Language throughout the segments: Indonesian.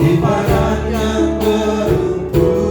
Di padang yang berlumpur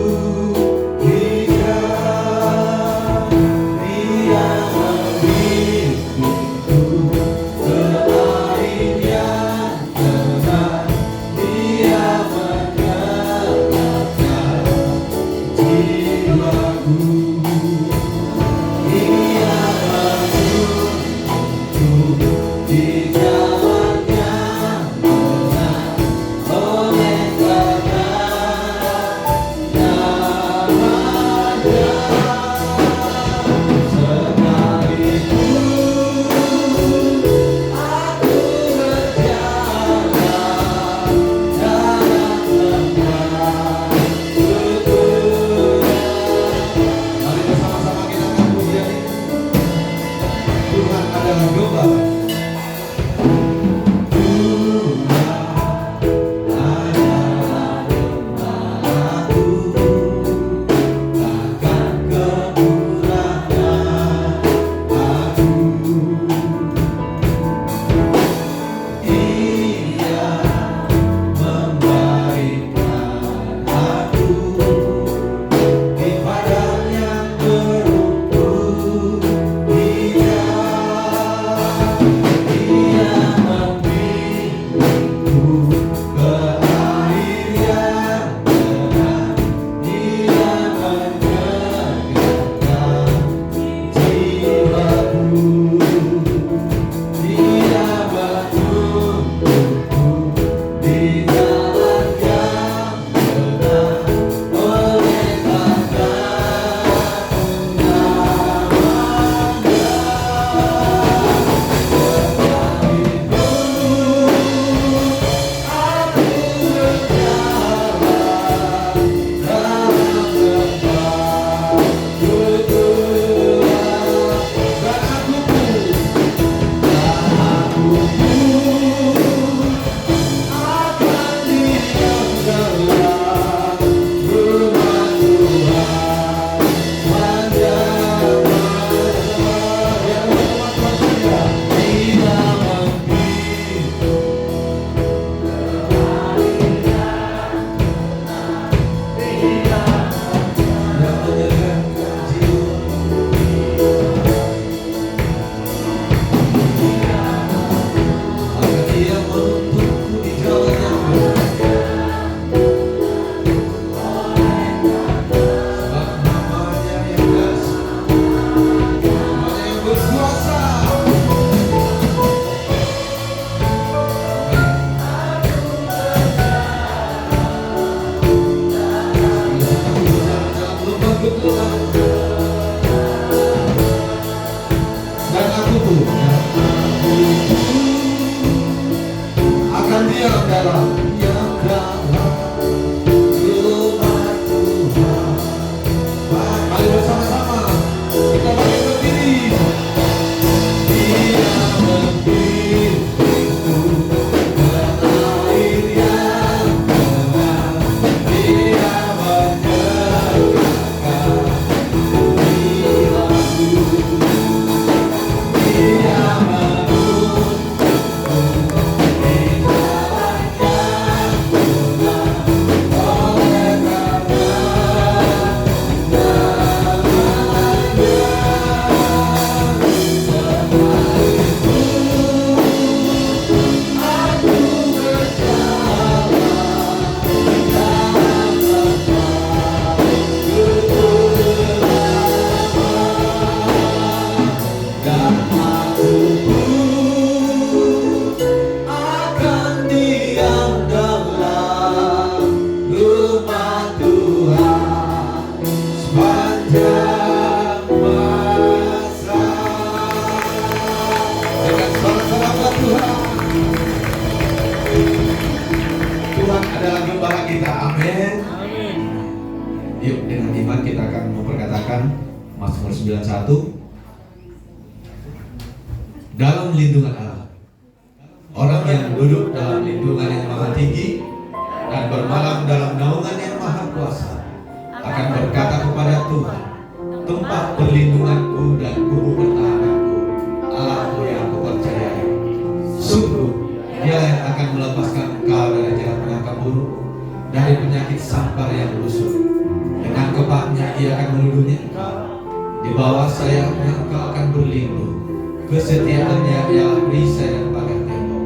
Gembala kita. Amin. Yuk, dengan iman kita akan memperkatakan Mazmur 91. Dalam lindungan Allah, orang yang duduk dalam lindungan yang maha tinggi dan bermalam dalam naungan yang maha kuasa akan berkata kepada Tuhan, tempat perlindunganku dan kubu pertahananku, Allahku yang kupercayai. Sungguh Dia yang akan melepaskan engkau dari jalan penangkap burung, dari penyakit sampar yang busuk. Dengan kepaknya Ia akan melindungi engkau, di bawah sayapnya engkau akan berlindung. Kesetiaannya ialah perisai dan pagar tembok.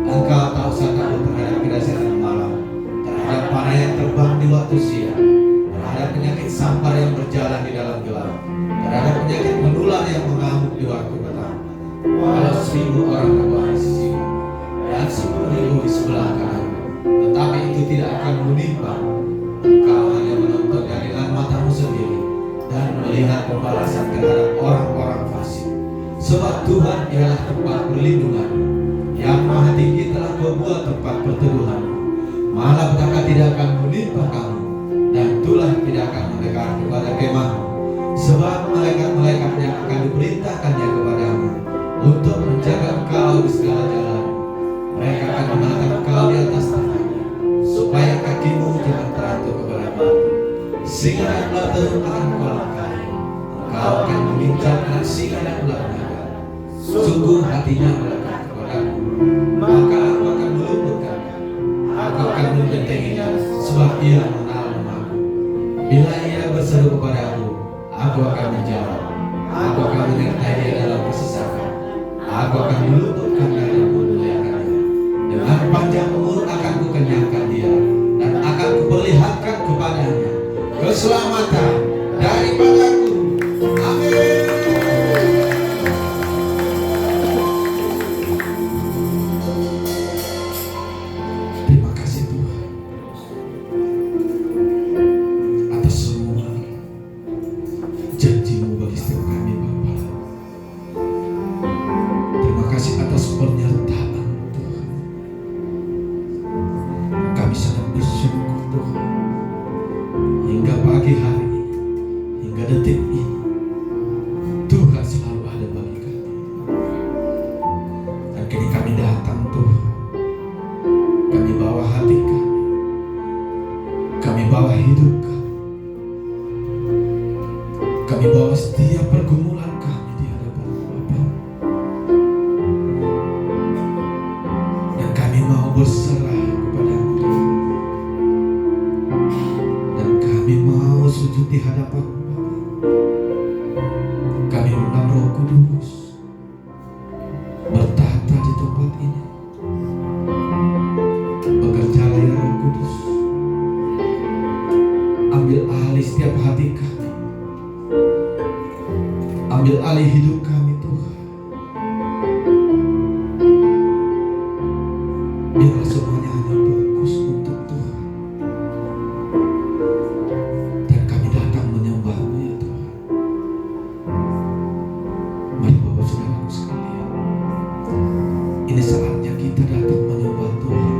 Engkau tak usah takut terhadap kedahsyatan malam, terhadap panah yang terbang di waktu siang, terhadap penyakit sampar yang berjalan di dalam gelap, terhadap penyakit menular yang mengamuk di waktu petang. Walau 1000 orang berbaring di sisimu dan 10.000 di sebelah kanan, tetapi itu tidak akan menimpa. Engkau hanya menonton dari matamu sendiri dan melihat pembalasan terhadap orang-orang fasik. Sebab Tuhan ialah tempat perlindungan, yang maha tinggi telah membuat tempat perteduhan. Malapetaka tidak akan menimpa kamu, dan tulah tidak akan mendekat kepada kemahmu. Sebab malaikat-malaikatnya akan diperintahkannya kepadamu untuk menjaga engkau di segala jalan. Mereka akan menatap engkau di atas tangannya, supaya kakimu jangan terantuk kepada batu. Singa dan belatung akan kau langkahi. Engkau akan menginjak anak singa dan ular naga. Sungguh hatinya melekat kepadamu, maka aku akan meluputkannya. Aku akan membentenginya, sebab ia mengenal namaku. Bila ia berseru kepadaku, aku akan menjawab. Aku akan menyertai dia dalam kesesakan. Aku akan meluputkan dan memuliakannya. Dengan panjang umur akan kukenyangkan dia, dan akan kuperlihatkan kepadanya keselamatan daripadaku. Amin. Terima kasih Tuhan atas semua janji-Mu bagi setiap kami Bapa. Terima kasih atas penyertaan Tuhan. Kami sangat bersyukur Tuhan, hingga pagi hari ini, hingga detik ini, Tuhan selalu ada bagi kami. Dan kini kami datang Tuhan, kami bawa hati kami bawa hidup kami bawa setiap pergumulan kami di hadapan Bapa. Dan kami mau berserah kepada-Mu Tuhan. Dan kami mau sujud di hadapan Bapa. Kami undang Roh Kudus bertata di tempat ini. Bekerjalah ya Roh Kudus, ambil alih setiap hati kami, ambil alih hidup kami Tuhan. Biar semuanya hanya fokus untuk Tuhan. Dan kami datang menyembah-Mu ya Tuhan. Mari Bapak Saudaraku sekalian, ini saatnya kita datang menyembah Tuhan.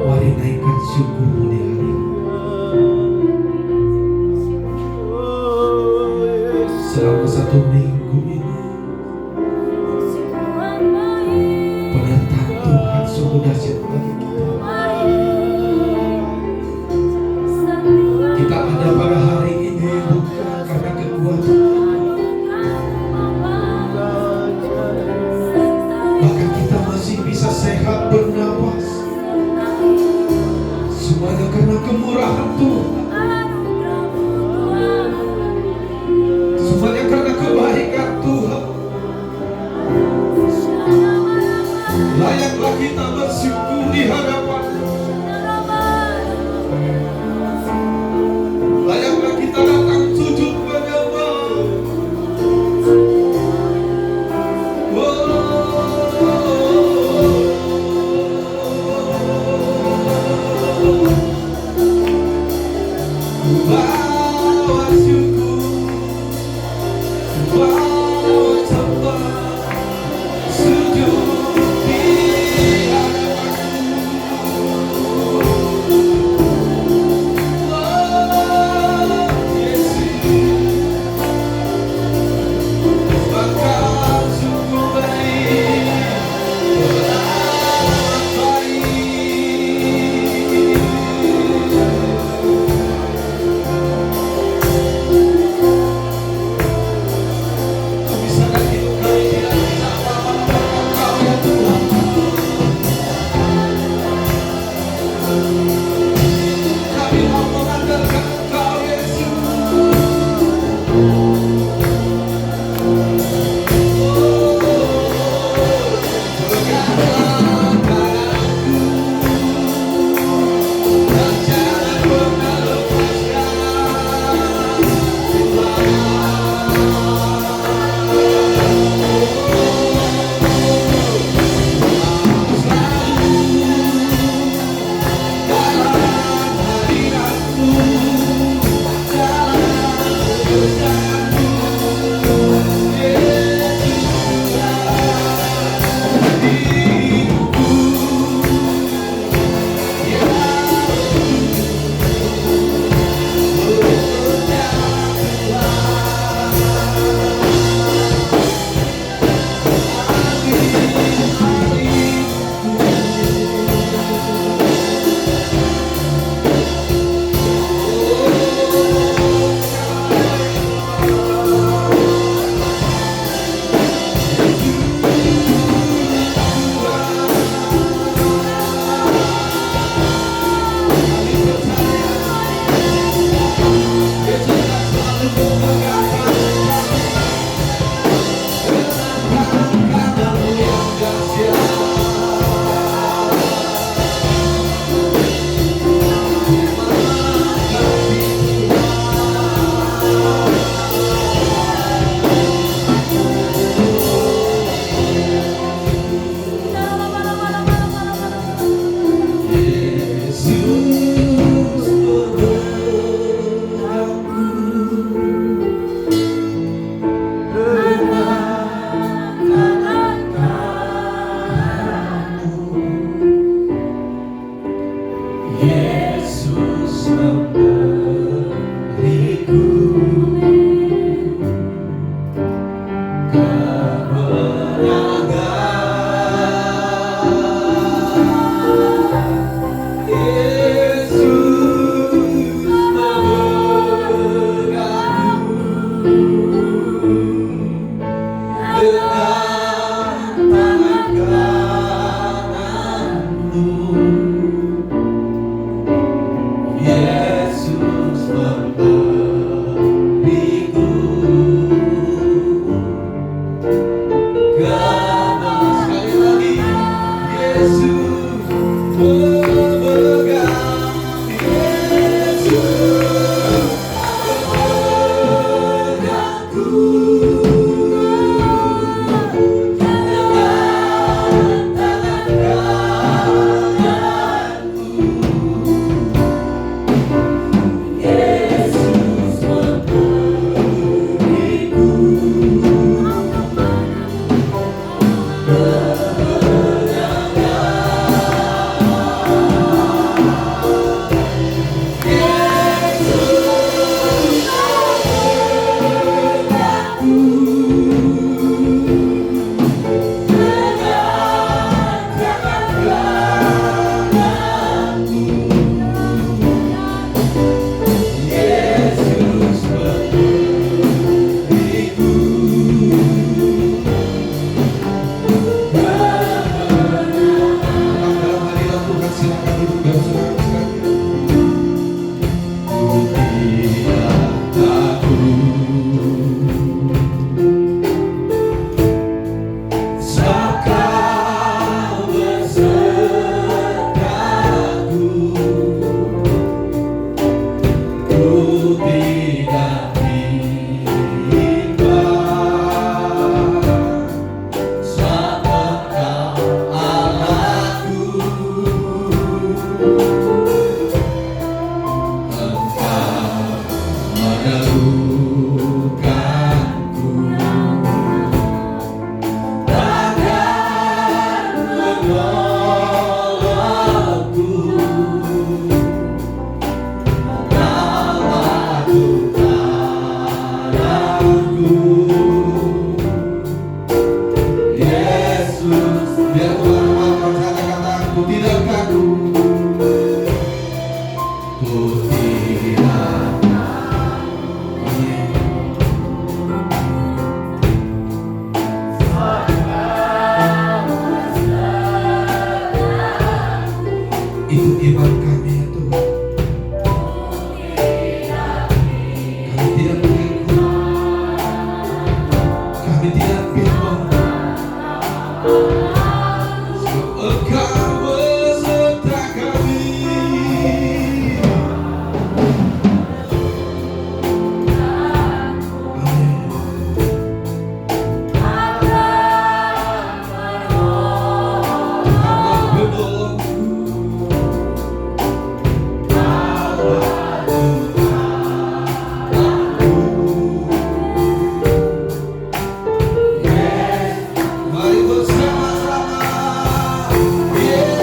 Mari naikkan syukur-Mu di hari ini. Selama 1 minggu ini, penyertaan Tuhan sungguh dahsyat bagi kita. Kita ada pada hari ini bukan karena kekuatan, bahkan kita masih bisa sehat bernapas. Semuanya karena kemurahan Tuhan. Semuanya karena kebaikan Tuhan. Layaklah kita bersyukur di hadapan-Mu. Layaklah kita datang sujud menyembah. Bawa syukur, bawa sembah, sujud di Aku tidak takut, ku tidak itu iman kami ya Tuhan. Kami tidak takut, kami tidak bingung. Engkau beserta kami. Mari bersama-sama. Yeah.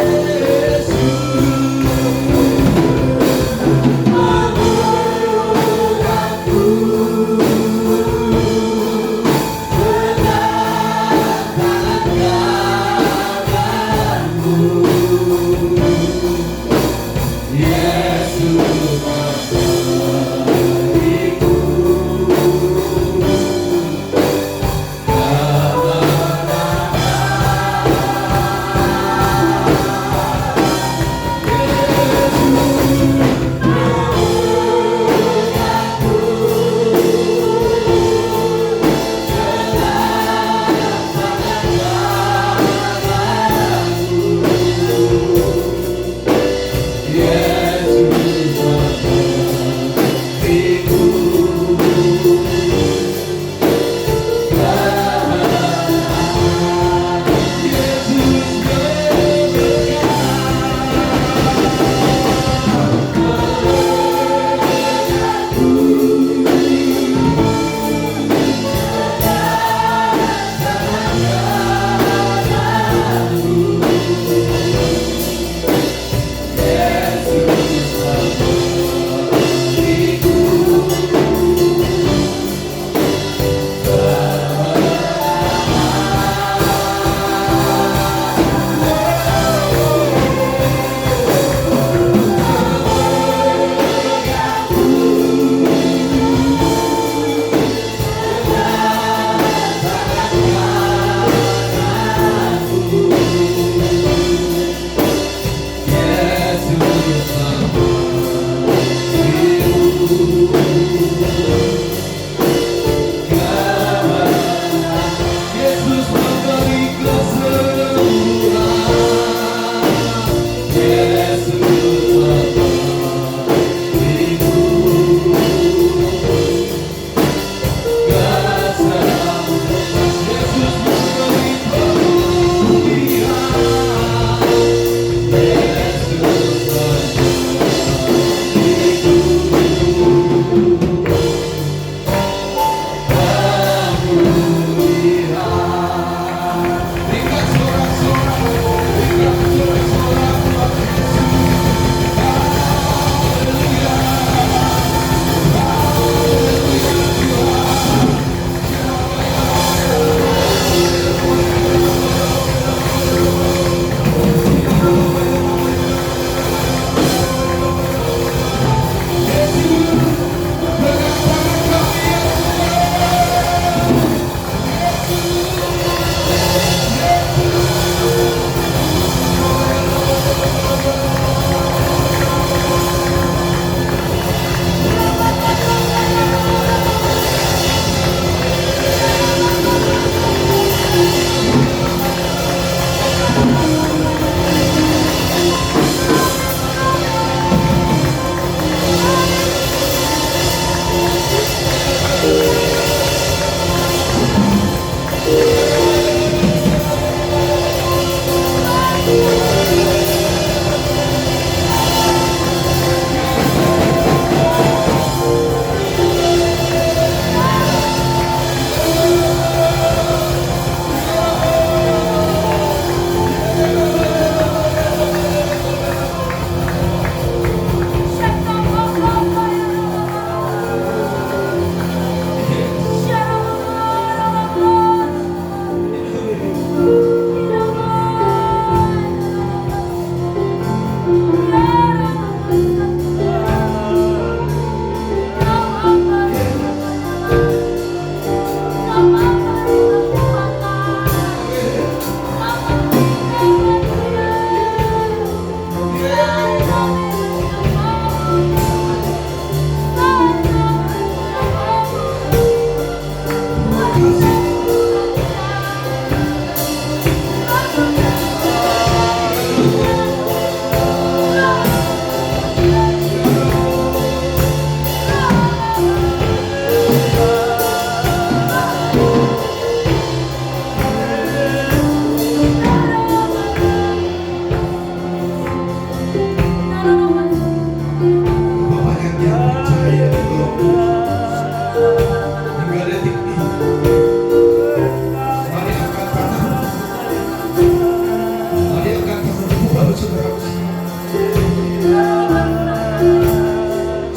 saudara.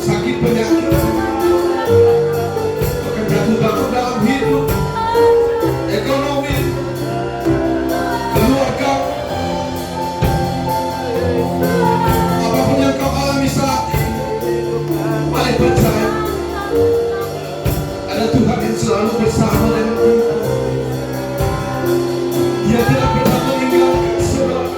Sakit penyakit, bahkan jatuh dalam hidup, ekonomi, keluarga, apapun yang kau alami saat ini, mari percaya ada Tuhan yang selalu bersama dengan kita. Dia tidak pernah meninggalkan saudara.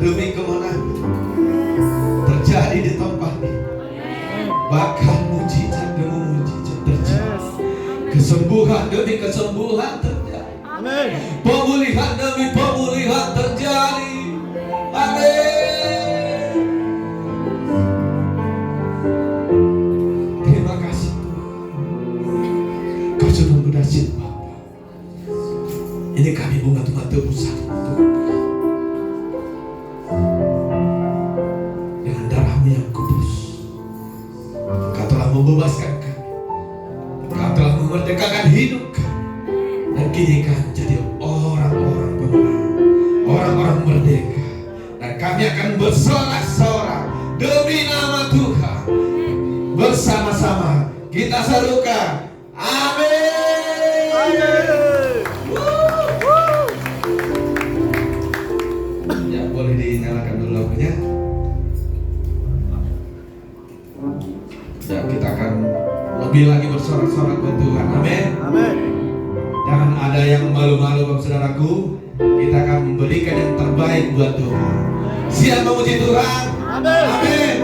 demi kemenangan terjadi di tempat ini. Bahkan mujizat demi mujizat terjadi. Kesembuhan demi kesembuhan terjadi. Pemulihan demi pemulihan terjadi. Amin. Terima kasih Tuhan. Kau sudah berdasar Bapa. Ini kami bunga-bunga tebu satu dengan darahmu yang kudus. Kau telah membebaskan kami. Kau telah memerdekakan hidup kami. Dan kini kami jadi orang-orang pemenang, orang-orang merdeka. Dan kami akan bersorak-sorak demi nama Tuhan. Bersama-sama kita serukan amin. Ya, boleh dinyalakan dulu lampunya. Ya, kita akan lebih lagi bersorak-sorak buat Tuhan. Amin. Amin. Jangan ada yang malu-malu Bapak Saudaraku. Kita akan memberikan yang terbaik buat Tuhan. Siap memuji Tuhan. Amin. Amin.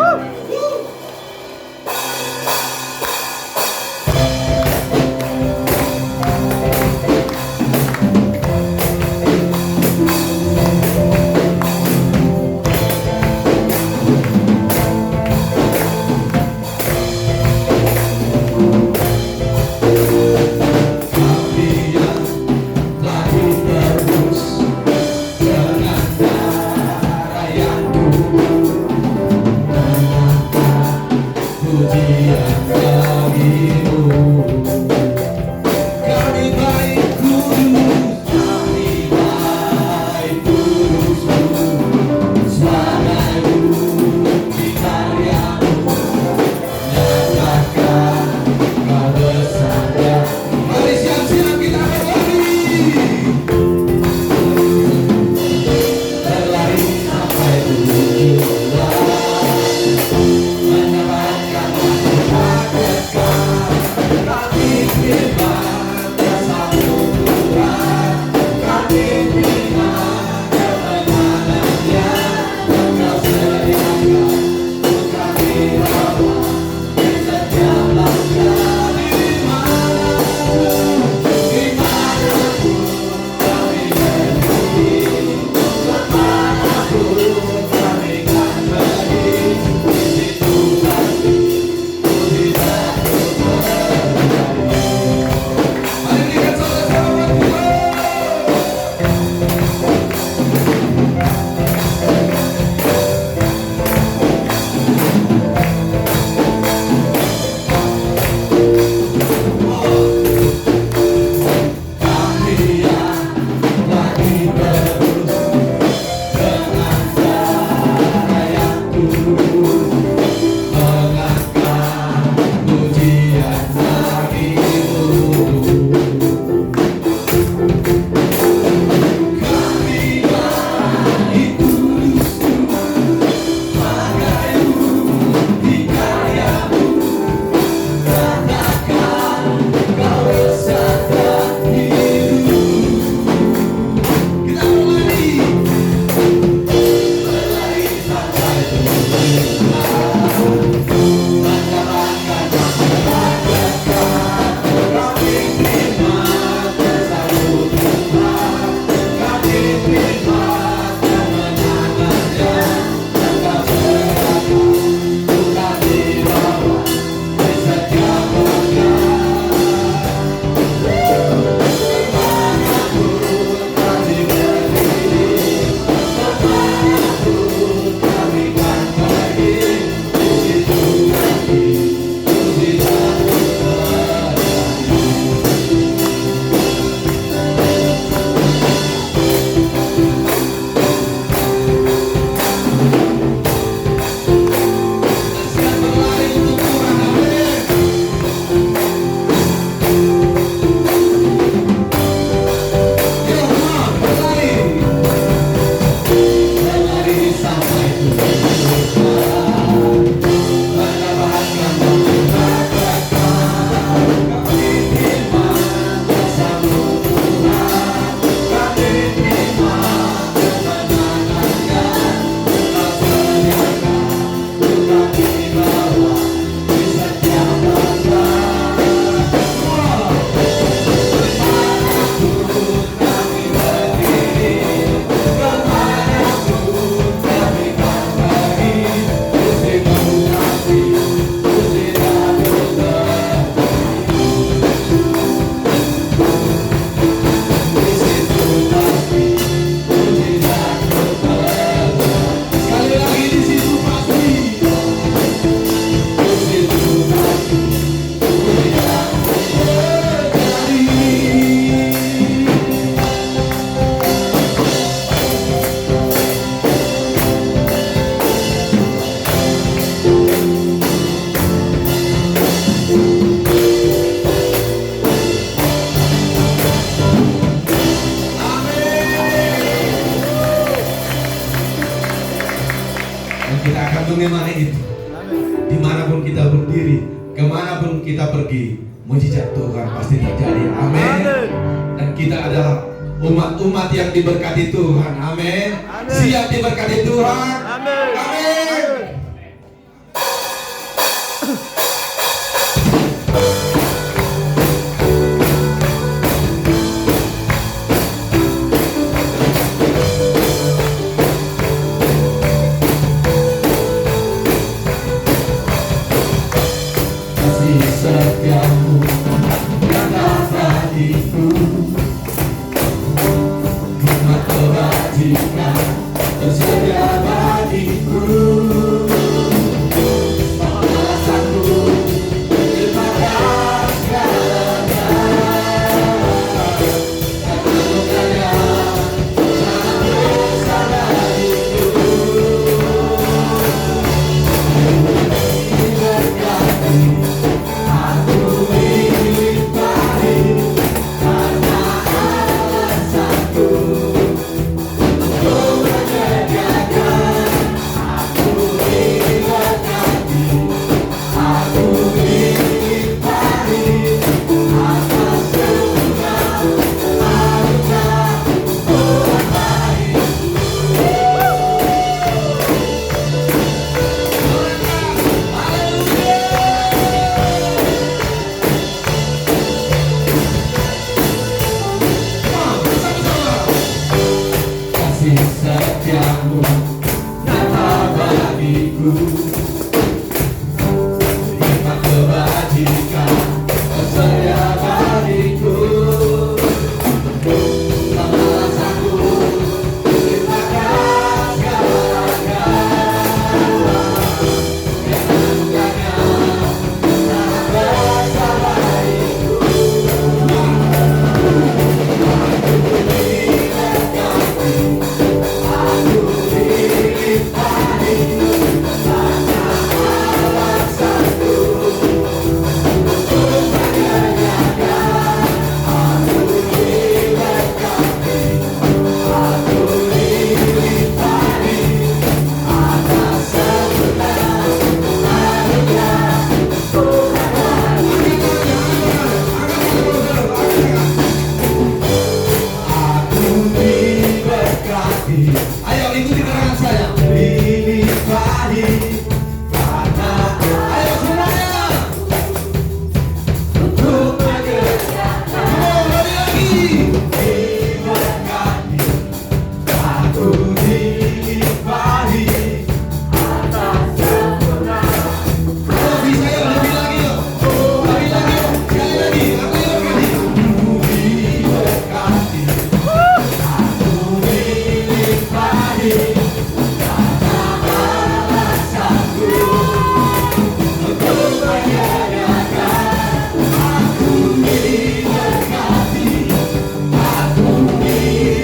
Dengan darah yang tulus. kita akan mengemani itu. Dimanapun kita berdiri, kemanapun kita pergi, mujizat Tuhan pasti terjadi. Amin. Dan kita adalah umat-umat yang diberkati Tuhan. Amin. Siap diberkati Tuhan. Amin. Amin. Kasih setiamu yang abadiku, hikmat kebajikan tersedia bagiku. Pembalasanku daripada segalanya, kebutuhannya sangat besar bagiku. Diberkati aku dilimpahi karena alasanku untuk menyediakan. Aku diberkati, aku dilimpahi atas semua anugerah Tuhan baikku. Kasih setiamu yang abadiku, hikmat kebajikan tersedia bagiku. Pembalasanku daripada segalanya, kebutuhannya sangat besar bagiku. Aku dilimpahi karena alasanku untuk menyediakan. Aku diberkati, aku dilimpahi atas segala anugerah Tuhan aku diberkati. Ayo ikuti dengan saya. Dilimpahi karena Ayo semuanya. untuk menyediakan. Oh, lagi. Diberkati, aku dilimpahi atas sempurna. Oh, bisa ya, lebih lagi yuk. Lebih lagi yuk. Sekali lagi. Aku diberkati. Diberkati, aku dilimpahi karena alasanku untuk menyediakan. Aku diberkati, aku dilimpahi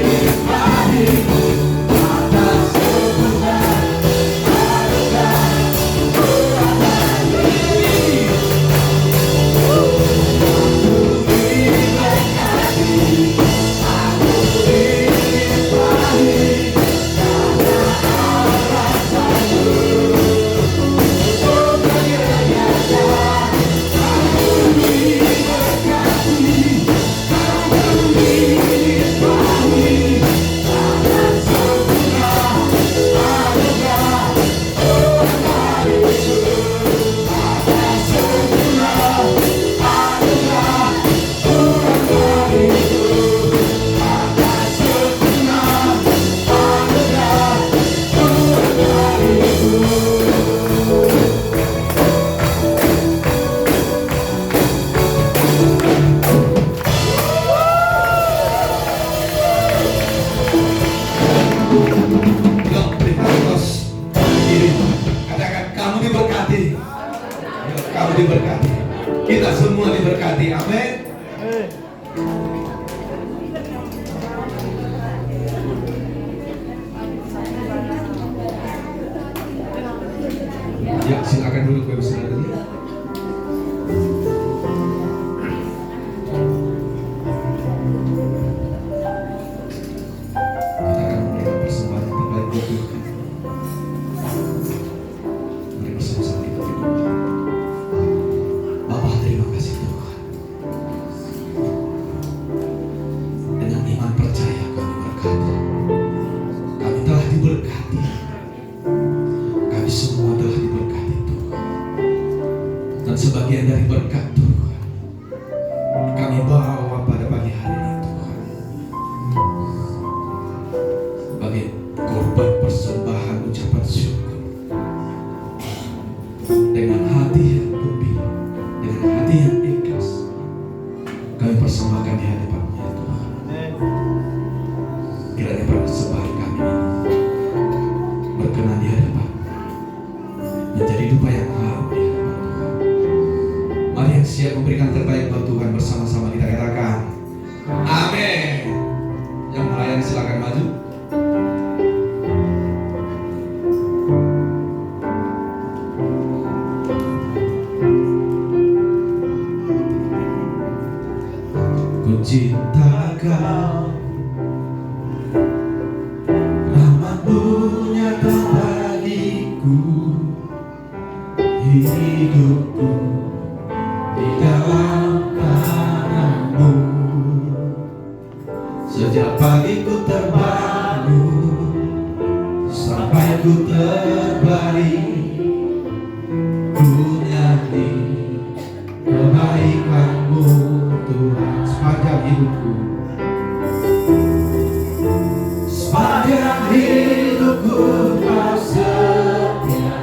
atas sempurna anugerah Tuhan bagiku. Yuk, berikan terus diri. Katakan kamu diberkati. Yuk, kamu diberkati. Kita semua diberkati. Amin. Ya, silakan duduk Bapak Saudara. Kita akan memberikan persembahan terbaik buat Tuhan. diberkati. Kami semua telah diberkati Tuhan. Dan sebagian dari berkat Tuhan kami bawa pada pagi hari ini Tuhan, sebagai korban persembahan ucapan syukur, dengan hati yang gembira, dengan hati yang ikhlas kami persembahkan di hadapan-Mu ya Tuhan. Kiranya persembahan kami ini berkenan di hadapan, menjadi dupa yang harum di hadapan Tuhan. Mari yang siap memberikan terbaik buat Tuhan, bersama-sama kita katakan amin. Yang melayani silakan maju. Ku cinta Kau, rahmat-Mu nyata bagiku, hidupku di dalam tangan-Mu. Sejak pagi ku terbangun sampai ku terbaring, ku nyanyi kebaikan-Mu Tuhan sepanjang hidupku. Sepanjang hidupku Kau setia,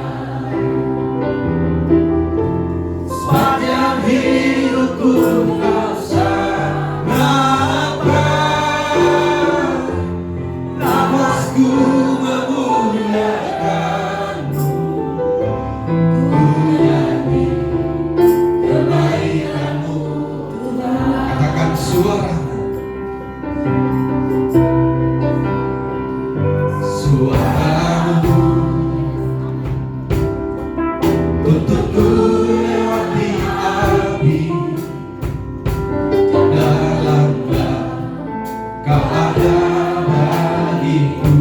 sepanjang hidupku Kau sangat baik. Nafasku memuliakan-Mu, ku nyanyi kebaikan-Mu. Katakan suara, suara-Mu tuntunku lewati api, dalam Kau ada bagiku.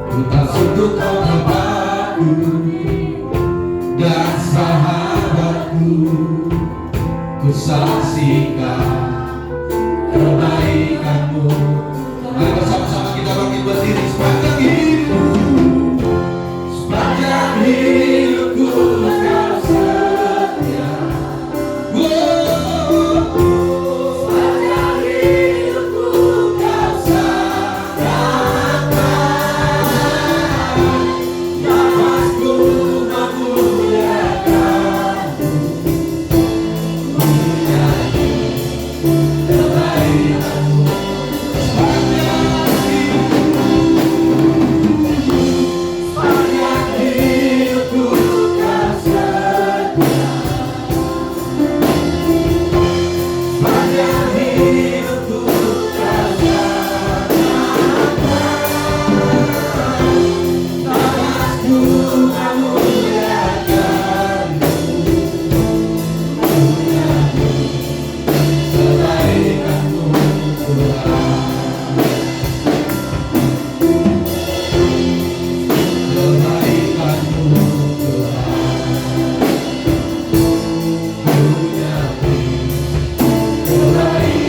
Ku tak suntuk Kau tempatku dan sahabatku, ku saksikan kebaikan-Mu. Mari bersama-sama kita bangkit berdiri. Sepanjang hidupku, sepanjang hidupku Kau setia. Sepanjang hidupku Kau sangat baik. Nafasku memuliakan-Mu, ku nyanyi kebaikan-Mu. Sepanjang hidupku Kau setia. Sepanjang hidupku Kau sangat baik. Nafasku memuliakan-Mu, ku nyanyi kebaikan-Mu Tuhan. Kebaikan-Mu Tuhan, ku nyanyi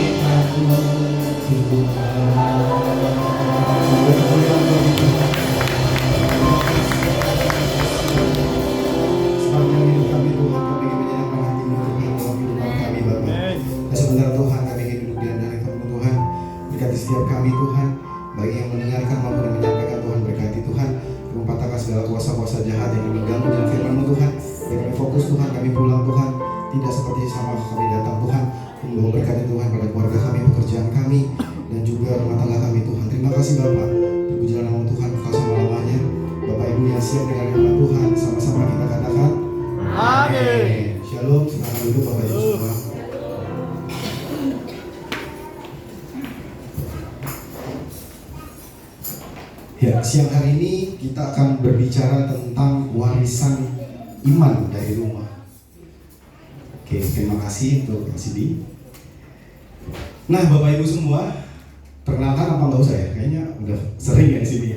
kebaikan-Mu Sepanjang hidup kami Tuhan, kami ingin menyenangkan hati-Mu Tuhan dalam kehidupan kami Bapa. Dan sebentar Tuhan, kami ingin duduk di hadapan-Mu Tuhan. Berkati setiap kami Tuhan, baik yang mendengarkan maupun yang menyampaikan Tuhan. Berkati Tuhan, patahkan segala kuasa-kuasa jahat yang mengganggu dalam firman-Mu Tuhan. Biar kami fokus Tuhan, kami pulang Tuhan, tidak seperti sama kami datang Tuhan. Membawa berkati Tuhan pada keluarga kami, pekerjaan kami, dan juga rumah tangga kami Tuhan. Terima kasih Bapa. Terpujilah nama Tuhan kekal selama-lamanya. Bapak Ibu yang siap dengan firman Tuhan, sama-sama kita katakan amin. Shalom, silakan duduk Bapak Ibu semua. Ya, siang hari ini kita akan berbicara tentang warisan iman dari rumah. Oke, terima kasih untuk Kang Sidi. Nah, Bapak Ibu semua, perkenalkan apa nggak usah ya? Kayaknya udah sering ya di sini.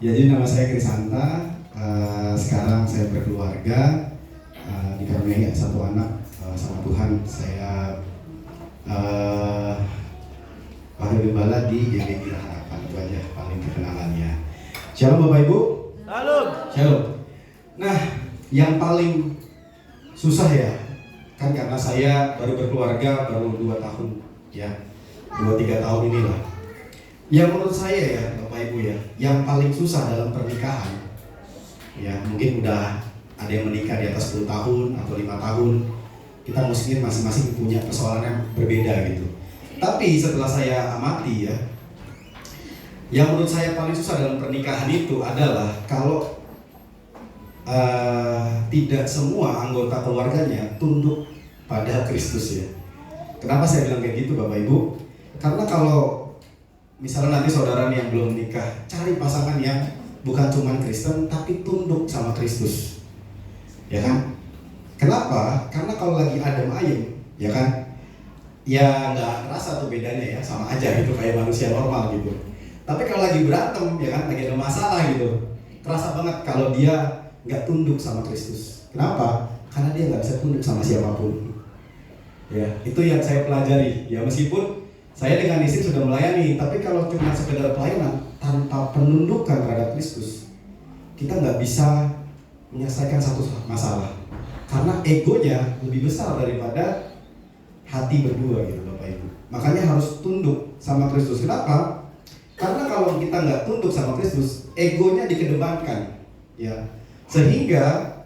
Ya, jadi nama saya Krisanta. Sekarang saya berkeluarga, dikaruniai satu anak sama Tuhan. Saya Wakil Gembala di GBI Harapan, itu aja paling terkenal. Shalom Bapak Ibu. Salam. Shalom. Nah, yang paling susah ya, kan karena saya baru berkeluarga baru 2 tahun ya, 2-3 tahun inilah. Yang menurut saya ya Bapak Ibu ya, yang paling susah dalam pernikahan ya, mungkin udah ada yang menikah di atas 10 tahun atau 5 tahun, kita mungkin masing-masing punya persoalan yang berbeda gitu. Tapi setelah saya amati ya, yang menurut saya paling susah dalam pernikahan itu adalah kalau tidak semua anggota keluarganya tunduk pada Kristus ya. Kenapa saya bilang kayak gitu Bapak Ibu? Karena kalau misalnya nanti saudara nih yang belum menikah, cari pasangan yang bukan cuma Kristen tapi tunduk sama Kristus, ya kan? Kenapa? Karena kalau lagi adem ayem, ya kan? Ya nggak terasa tuh bedanya ya, sama aja gitu kayak manusia normal gitu. Tapi kalau lagi berantem, ya kan, lagi ada masalah gitu, terasa banget kalau dia nggak tunduk sama Kristus. Kenapa? Karena dia nggak bisa tunduk sama siapapun. Ya, itu yang saya pelajari. Ya meskipun saya dengan istri sudah melayani, tapi kalau cuma sekedar pelayanan tanpa penundukan terhadap Kristus, kita nggak bisa menyelesaikan satu masalah. Karena egonya lebih besar daripada hati berdua gitu Bapak Ibu. Makanya harus tunduk sama Kristus. Kenapa? Karena kalau kita nggak tunduk sama Kristus, egonya dikedepankan, ya. Sehingga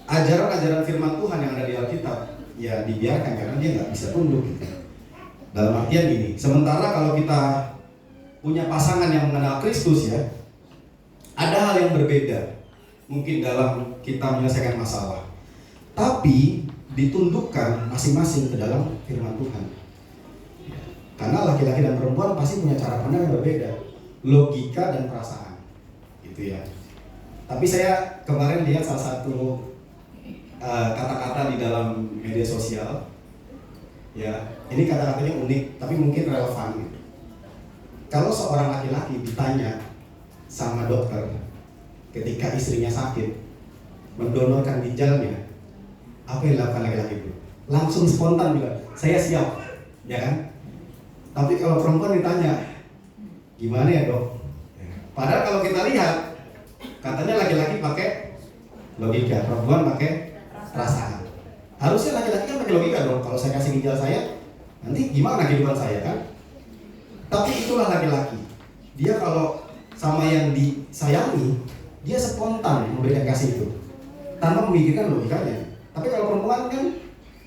ajaran-ajaran firman Tuhan yang ada di Alkitab ya dibiarkan karena dia nggak bisa tunduk gitu. Dalam artian gini, sementara kalau kita punya pasangan yang mengenal Kristus ya, ada hal yang berbeda mungkin dalam kita menyelesaikan masalah, tapi ditundukkan masing-masing ke dalam firman Tuhan. Karena laki-laki dan perempuan pasti punya cara pandang yang berbeda, logika dan perasaan gitu ya. Tapi saya kemarin lihat salah satu kata-kata di dalam media sosial ya, ini kata-katanya unik tapi mungkin relevan gitu. Kalau seorang laki-laki ditanya sama dokter ketika istrinya sakit mendonorkan ginjalnya, apa yang dilakukan laki-laki itu? Langsung spontan bilang, saya siap, ya kan? Tapi kalau perempuan ditanya, gimana ya dok? Padahal kalau kita lihat, katanya laki-laki pakai logika, perempuan pakai perasaan. Harusnya laki-laki kan pakai logika dong. Kalau saya kasih ginjal saya, nanti gimana kehidupan saya kan? Tapi itulah laki-laki. Dia kalau sama yang disayangi, dia spontan memberikan kasih itu tanpa memikirkan logikanya. Tapi kalau perempuan kan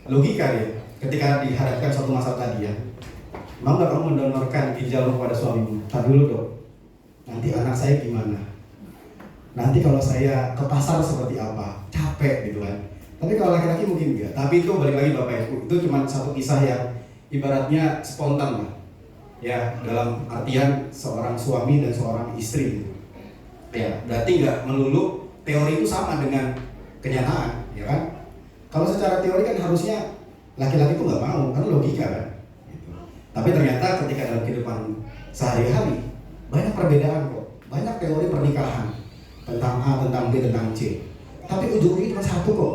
logika ya. Ketika dihadapkan suatu masalah tadi ya, mau nggak kamu mendonorkan ginjalmu kepada suamimu? Tar dulu dok. Nanti anak saya gimana? Nanti kalau saya ke pasar seperti apa? Capek gitu kan. Tapi kalau laki-laki mungkin enggak. Tapi itu balik lagi Bapak Ibu, itu cuma satu kisah yang ibaratnya spontan lah. Ya, dalam artian seorang suami dan seorang istri gitu. Ya, berarti nggak melulu teori itu sama dengan kenyataan, ya kan? Kalau secara teori kan harusnya laki-laki itu nggak mau, karena logika kan. Gitu. Tapi ternyata ketika dalam kehidupan sehari-hari banyak perbedaan kok, banyak teori pernikahan tentang A, tentang B, tentang C. Tapi ujungnya cuma satu kok.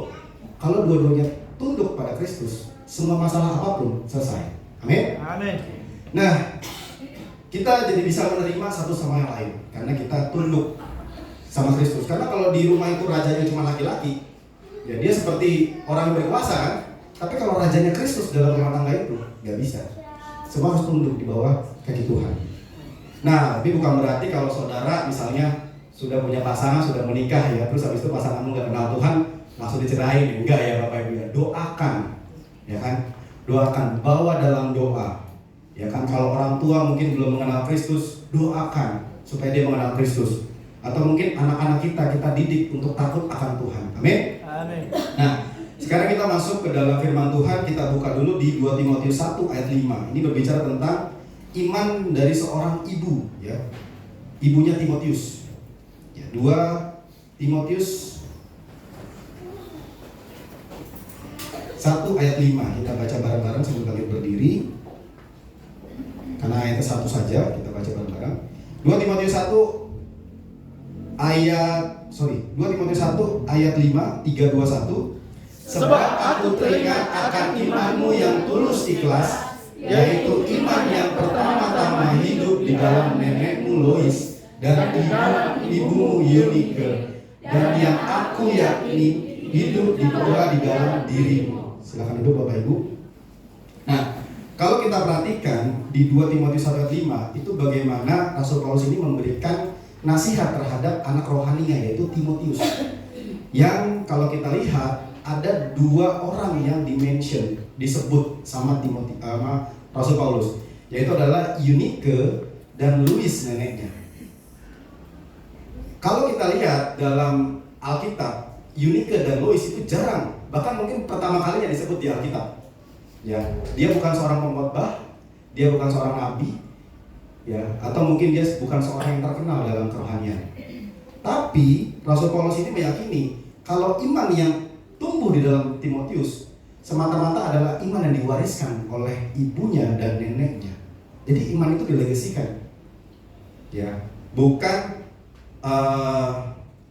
Kalau dua-duanya tunduk pada Kristus, semua masalah apapun selesai. Amin. Amin. Nah, kita jadi bisa menerima satu sama yang lain karena kita tunduk sama Kristus. Karena kalau di rumah itu rajanya cuma laki-laki, ya dia seperti orang yang berkuasa kan. Tapi kalau rajanya Kristus dalam rumah tangga itu nggak bisa. Semua harus tunduk di bawah kaki Tuhan. Nah, tapi bukan berarti kalau saudara misalnya sudah punya pasangan, sudah menikah ya, terus habis itu pasanganmu nggak kenal Tuhan, langsung dicerahin. Enggak ya Bapak Ibu ya. Doakan, ya kan? Doakan, bawa dalam doa. Ya kan, kalau orang tua mungkin belum mengenal Kristus, doakan supaya dia mengenal Kristus. Atau mungkin anak-anak kita didik untuk takut akan Tuhan. Amin. Amin. Nah, sekarang kita masuk ke dalam firman Tuhan. Kita buka dulu di 2 Timotius 1 ayat 5. Ini berbicara tentang iman dari seorang ibu, ya. Ibunya Timotius. Ya, 2 Timotius 1 ayat 5. Kita baca bareng-bareng sambil kalian berdiri. Karena ayat ke-1 saja, kita baca bareng-bareng. 2 Timotius 1 ayat 5, 321. Sebab aku teringat akan imanmu yang tulus ikhlas, yaitu iman yang pertama-tama hidup di dalam nenekmu Lois dan di dalam ibumu Eunike, dan yang aku yakini hidup pula di dalam dirimu. Silakan duduk Bapak Ibu. Nah, kalau kita perhatikan di 2 Timotius 1:5 itu bagaimana Rasul Paulus ini memberikan nasihat terhadap anak rohaninya, yaitu Timotius. Yang kalau kita lihat ada 2 orang yang dimention, disebut sama Rasul Paulus, yaitu adalah Eunike dan Lois neneknya. Kalau kita lihat dalam Alkitab, Eunike dan Lois itu jarang, bahkan mungkin pertama kalinya disebut di Alkitab. Ya, dia bukan seorang pengkhotbah, dia bukan seorang nabi, ya, atau mungkin dia bukan seorang yang terkenal dalam kerohanian. Tapi Rasul Paulus ini meyakini kalau iman yang tumbuh di dalam Timotius semata-mata adalah iman yang diwariskan oleh ibunya dan neneknya. Jadi iman itu dilegasikan, ya, bukan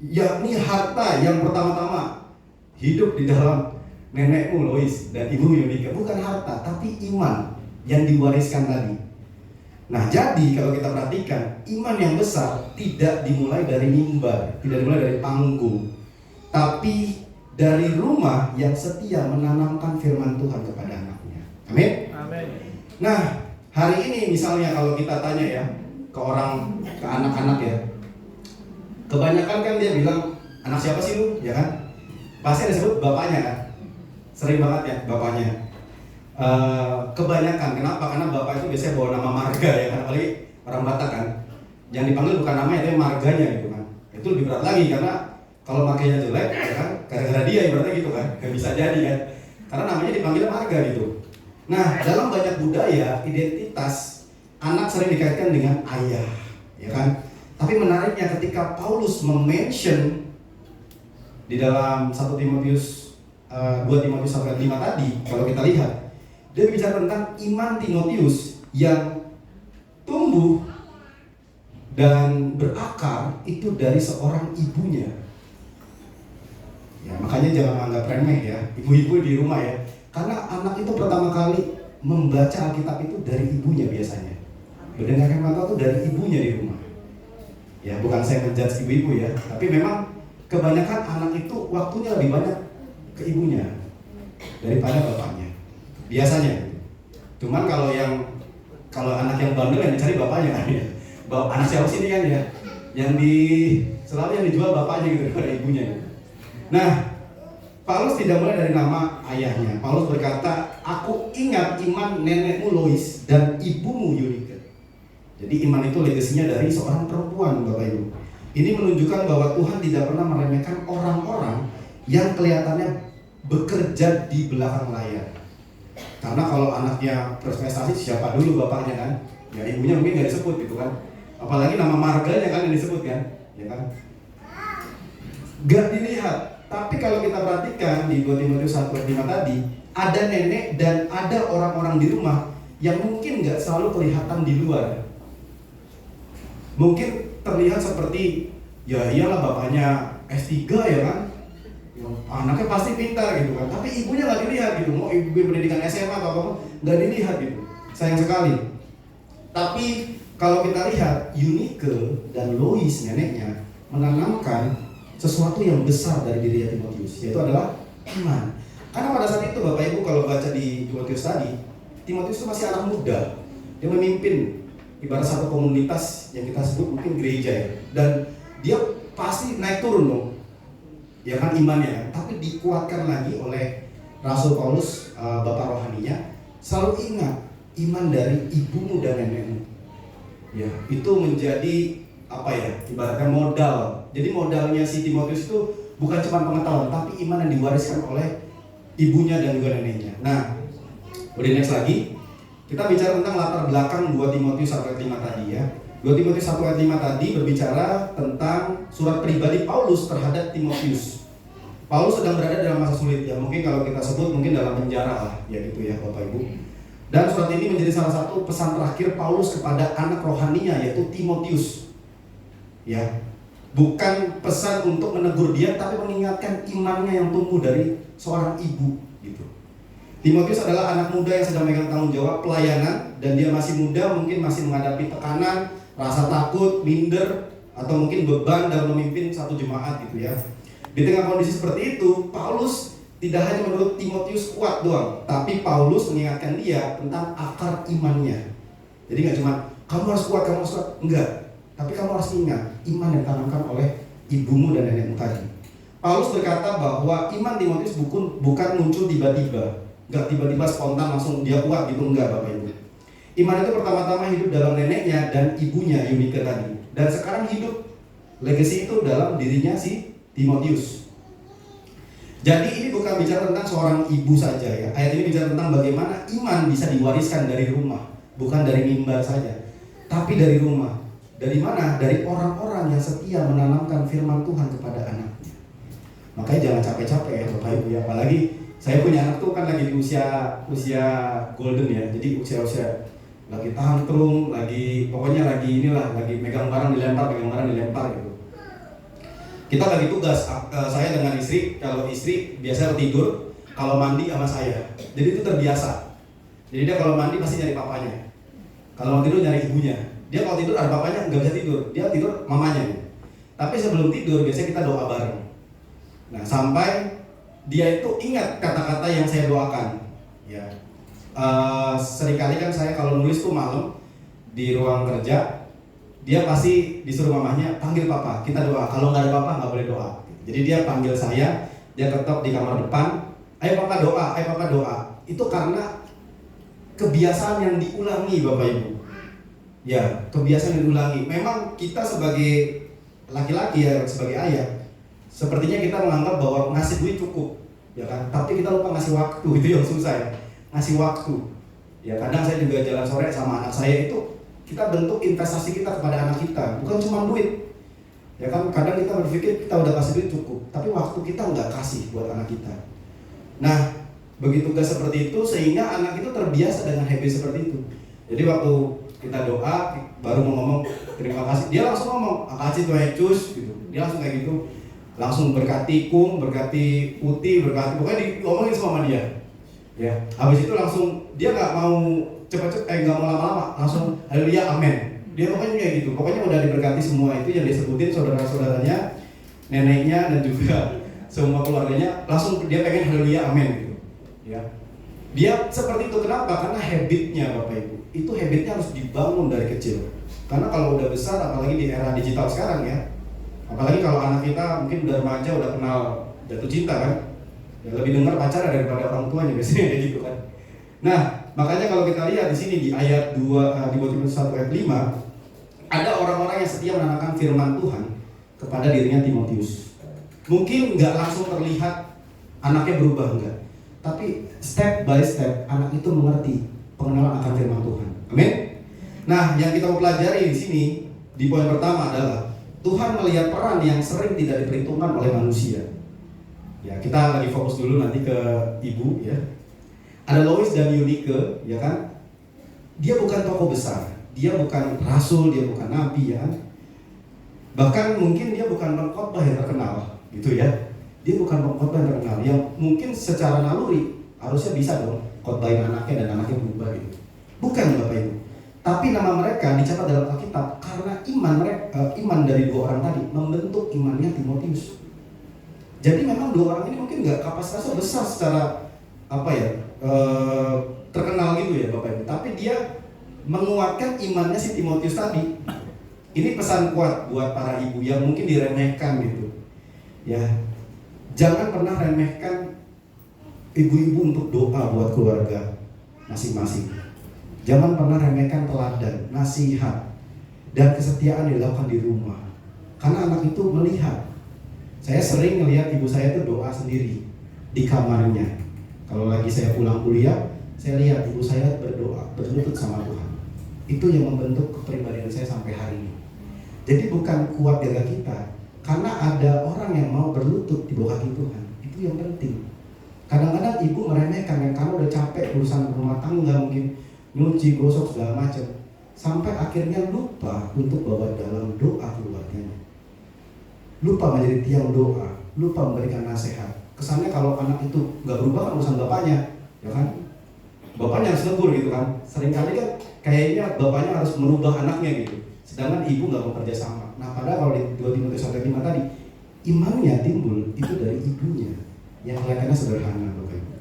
yakni harta yang pertama-tama hidup di dalam nenekmu Lois dan ibu Eunike, bukan harta, tapi iman yang diwariskan tadi. Nah, jadi kalau kita perhatikan, iman yang besar tidak dimulai dari mimbar, tidak dimulai dari panggung, tapi dari rumah yang setia menanamkan firman Tuhan kepada anaknya. Amin. Amin. Nah, hari ini misalnya kalau kita tanya ya ke anak-anak ya, kebanyakan kan dia bilang, anak siapa sih lu, ya kan? Pasti disebut bapaknya kan? Sering banget ya bapaknya. Kebanyakan, kenapa? Karena bapak itu biasanya bawa nama marga ya kan? Apalagi orang Batak kan, yang dipanggil bukan namanya, tapi marganya gitu kan. Itu lebih berat lagi, karena kalau marganya jelek ya kan, gara-gara dia ibaratnya gitu kan, gak bisa jadi kan, karena namanya dipanggil marga gitu. Nah, dalam banyak budaya, identitas anak sering dikaitkan dengan ayah, ya kan? Tapi menariknya ketika Paulus mention di dalam 2 Timotius 1:5 tadi, kalau kita lihat, dia bicara tentang iman Timotius yang tumbuh dan berakar itu dari seorang ibunya. Ya, makanya jangan anggap remeh ya, ibu-ibu di rumah ya. Karena anak itu pertama kali membaca Alkitab itu dari ibunya biasanya. Mendengarkan firman Tuhan itu dari ibunya di rumah. Ya, bukan saya menjudge ibu-ibu ya, tapi memang kebanyakan anak itu waktunya lebih banyak ke ibunya daripada bapaknya. Biasanya gitu. Cuman kalau anak yang bandel yang dicari bapaknya kan ya. Anak siapa sih ini kan ya? Selalu yang dijual bapaknya gitu daripada ibunya gitu. Nah, Paulus tidak mulai dari nama ayahnya. Paulus berkata, aku ingat iman nenekmu Lois dan ibumu Eunike. Jadi iman itu legasinya dari seorang perempuan, Bapak Ibu. Ini menunjukkan bahwa Tuhan tidak pernah meremehkan orang-orang yang kelihatannya bekerja di belakang layar. Karena kalau anaknya berprestasi, siapa dulu bapaknya kan? Ya ibunya mungkin nggak disebut gitu kan. Apalagi nama marganya kan yang disebut kan, ya kan? Gak dilihat. Tapi kalau kita perhatikan di 2 Timotius 1:5 tadi, ada nenek dan ada orang-orang di rumah yang mungkin nggak selalu kelihatan di luar. Mungkin terlihat seperti, ya iyalah bapaknya S3 ya kan, anaknya pasti pintar gitu kan, tapi ibunya nggak dilihat gitu. Mau ibu pendidikan SMA atau apa nggak dilihat gitu, sayang sekali. Tapi kalau kita lihat Eunike dan Lois neneknya menanamkan sesuatu yang besar dari diri Timotius, yaitu adalah iman. Karena pada saat itu Bapak Ibu kalau baca di Timotius tadi, Timotius itu masih anak muda, dia memimpin ibarat satu komunitas yang kita sebut mungkin gereja ya, dan dia pasti naik turun dong, ya kan imannya, tapi dikuatkan lagi oleh Rasul Paulus, bapak rohaninya, selalu ingat iman dari ibumu dan nenekmu. Ya, itu menjadi apa ya, ibaratnya modal. Jadi modalnya si Timotius itu bukan cuma pengetahuan, tapi iman yang diwariskan oleh ibunya dan juga neneknya. Nah, udah next lagi, kita bicara tentang latar belakang 2 Timotius 1:5 tadi ya. 2 Timotius 1:5 tadi berbicara tentang surat pribadi Paulus terhadap Timotius. Paulus sedang berada dalam masa sulit ya, mungkin kalau kita sebut mungkin dalam penjara lah, ya gitu ya Bapak Ibu. Dan surat ini menjadi salah satu pesan terakhir Paulus kepada anak rohaninya, yaitu Timotius. Ya, bukan pesan untuk menegur dia, tapi mengingatkan imannya yang tumbuh dari seorang ibu gitu. Timotius adalah anak muda yang sedang memegang tanggung jawab pelayanan, dan dia masih muda, mungkin masih menghadapi tekanan, rasa takut, minder, atau mungkin beban dalam memimpin satu jemaat gitu ya. Di tengah kondisi seperti itu, Paulus tidak hanya menurut Timotius kuat doang, tapi Paulus mengingatkan dia tentang akar imannya. Jadi nggak cuma kamu harus kuat, enggak. Tapi kamu harus ingat iman yang ditanamkan oleh ibumu dan nenekmu tadi. Paulus berkata bahwa iman Timotius bukan muncul tiba-tiba, nggak tiba-tiba spontan langsung dia kuat gitu, enggak Bapak Ibu. Iman itu pertama-tama hidup dalam neneknya dan ibunya Eunike tadi, dan sekarang hidup legacy itu dalam dirinya si Timotius. Jadi ini bukan bicara tentang seorang ibu saja ya. Ayat ini bicara tentang bagaimana iman bisa diwariskan dari rumah, bukan dari mimbar saja, tapi dari rumah. Dari mana? Dari orang-orang yang setia menanamkan firman Tuhan kepada anaknya. Makanya jangan capek-capek ya Bapak Ibu ya. Apalagi saya punya anak tuh kan lagi di usia golden ya. Jadi usia lagi tantrum, pokoknya lagi megang barang dilempar gitu. Kita lagi tugas, saya dengan istri, kalau istri biasa tidur, kalau mandi sama saya. Jadi itu terbiasa. Jadi dia kalau mandi pasti nyari papanya. Kalau mau tidur nyari ibunya. Dia kalau tidur ada papanya nggak bisa tidur, dia tidur mamanya. Tapi sebelum tidur biasanya kita doa bareng. Nah sampai dia itu ingat kata-kata yang saya doakan. Ya, seringkali kan saya kalau nulis tuh malam di ruang kerja, dia pasti disuruh mamanya panggil papa, kita doa. Kalau nggak ada papa nggak boleh doa. Jadi dia panggil saya, dia tetap di kamar depan, ayo papa doa, ayo papa doa. Itu karena kebiasaan yang diulangi Bapak Ibu. Ya, kebiasaan yang diulangi. Memang kita sebagai laki-laki ya, sebagai ayah, sepertinya kita menganggap bahwa ngasih duit cukup, ya kan? Tapi kita lupa ngasih waktu, itu yang susah ya. Ngasih waktu. Ya, kadang saya juga jalan sore sama anak saya itu, kita bentuk investasi kita kepada anak kita, bukan cuma duit. Ya kan, kadang kita berpikir kita udah kasih duit cukup, tapi waktu kita nggak kasih buat anak kita. Nah, begitu gak seperti itu, sehingga anak itu terbiasa dengan habit seperti itu. Jadi waktu kita doa, baru mau ngomong terima kasih, dia langsung ngomong makasih Tuhan Yesus gitu. Dia langsung kayak gitu, langsung berkati Kum, berkati Putih, berkati, pokoknya diomongin sama dia. Ya, habis itu langsung dia nggak mau cepet-cepet, nggak mau lama-lama, langsung haleluya amin. Dia pokoknya kayak gitu, pokoknya udah diberkati semua itu yang disebutin saudara-saudaranya, neneknya dan juga semua keluarganya, langsung dia pengen haleluya amin gitu. Ya, dia seperti itu. Kenapa? Karena habitnya Bapak Ibu, itu habitnya harus dibangun dari kecil. Karena kalau udah besar, apalagi di era digital sekarang ya, apalagi kalau anak kita mungkin udah remaja, udah kenal jatuh cinta kan, ya lebih dengar pacaran daripada orang tuanya biasanya kayak gitu kan. Nah, makanya kalau kita lihat di sini di ayat 2 di Timotius 1 ayat 5, ada orang-orang yang setia menanamkan firman Tuhan kepada dirinya Timotius. Mungkin nggak langsung terlihat anaknya berubah, enggak, tapi step by step anak itu mengerti pengenalan akan firman Tuhan. Amin. Nah, yang kita mau pelajari di sini di poin pertama adalah Tuhan melihat peran yang sering tidak diperhitungkan oleh manusia. Ya, kita lagi fokus dulu nanti ke ibu ya. Ada Lois dan Eunike, ya kan? Dia bukan tokoh besar, dia bukan rasul, dia bukan nabi ya. Bahkan mungkin dia bukan pengkhotbah yang terkenal, gitu ya. Dia bukan pengkhotbah yang terkenal, yang mungkin secara naluri harusnya bisa dong khotbahin anaknya dan anaknya berubah gitu. Bukan Bapak Ibu. Tapi nama mereka dicatat dalam Alkitab karena iman dari dua orang tadi membentuk imannya Timotius. Jadi memang dua orang ini mungkin nggak kapasitasnya besar secara terkenal gitu ya Bapak Ibu. Tapi dia menguatkan imannya si Timotius tadi. Ini pesan kuat buat para ibu yang mungkin diremehkan gitu. Ya, jangan pernah remehkan ibu-ibu untuk doa buat keluarga masing-masing. Jangan pernah remehkan teladan, nasihat, dan kesetiaan yang dilakukan di rumah. Karena anak itu melihat. Saya sering melihat ibu saya itu doa sendiri di kamarnya. Kalau lagi saya pulang kuliah, saya lihat ibu saya berdoa, berlutut sama Tuhan. Itu yang membentuk kepribadian saya sampai hari ini. Jadi bukan kuat jaga kita, karena ada orang yang mau berlutut di bawah kaki Tuhan. Itu yang penting. Kadang-kadang ibu meremehkan kan, karena udah capek urusan rumah tangga, mungkin nyuci, gosok segala macam, sampai akhirnya lupa untuk bawa dalam doa keluarganya. Lupa menjadi tiang doa, lupa memberikan nasihat. Kesannya kalau anak itu nggak berubah kan urusan bapaknya, ya kan? Bapaknya harus negur gitu kan. Seringkali kan kayaknya bapaknya harus merubah anaknya gitu. sedangkan ibu nggak mau kerja sama. Nah, padahal kalau di 2 Timotius 1:5 tadi, imannya timbul itu dari ibunya yang kelihatannya sederhana, Bapak Ibu.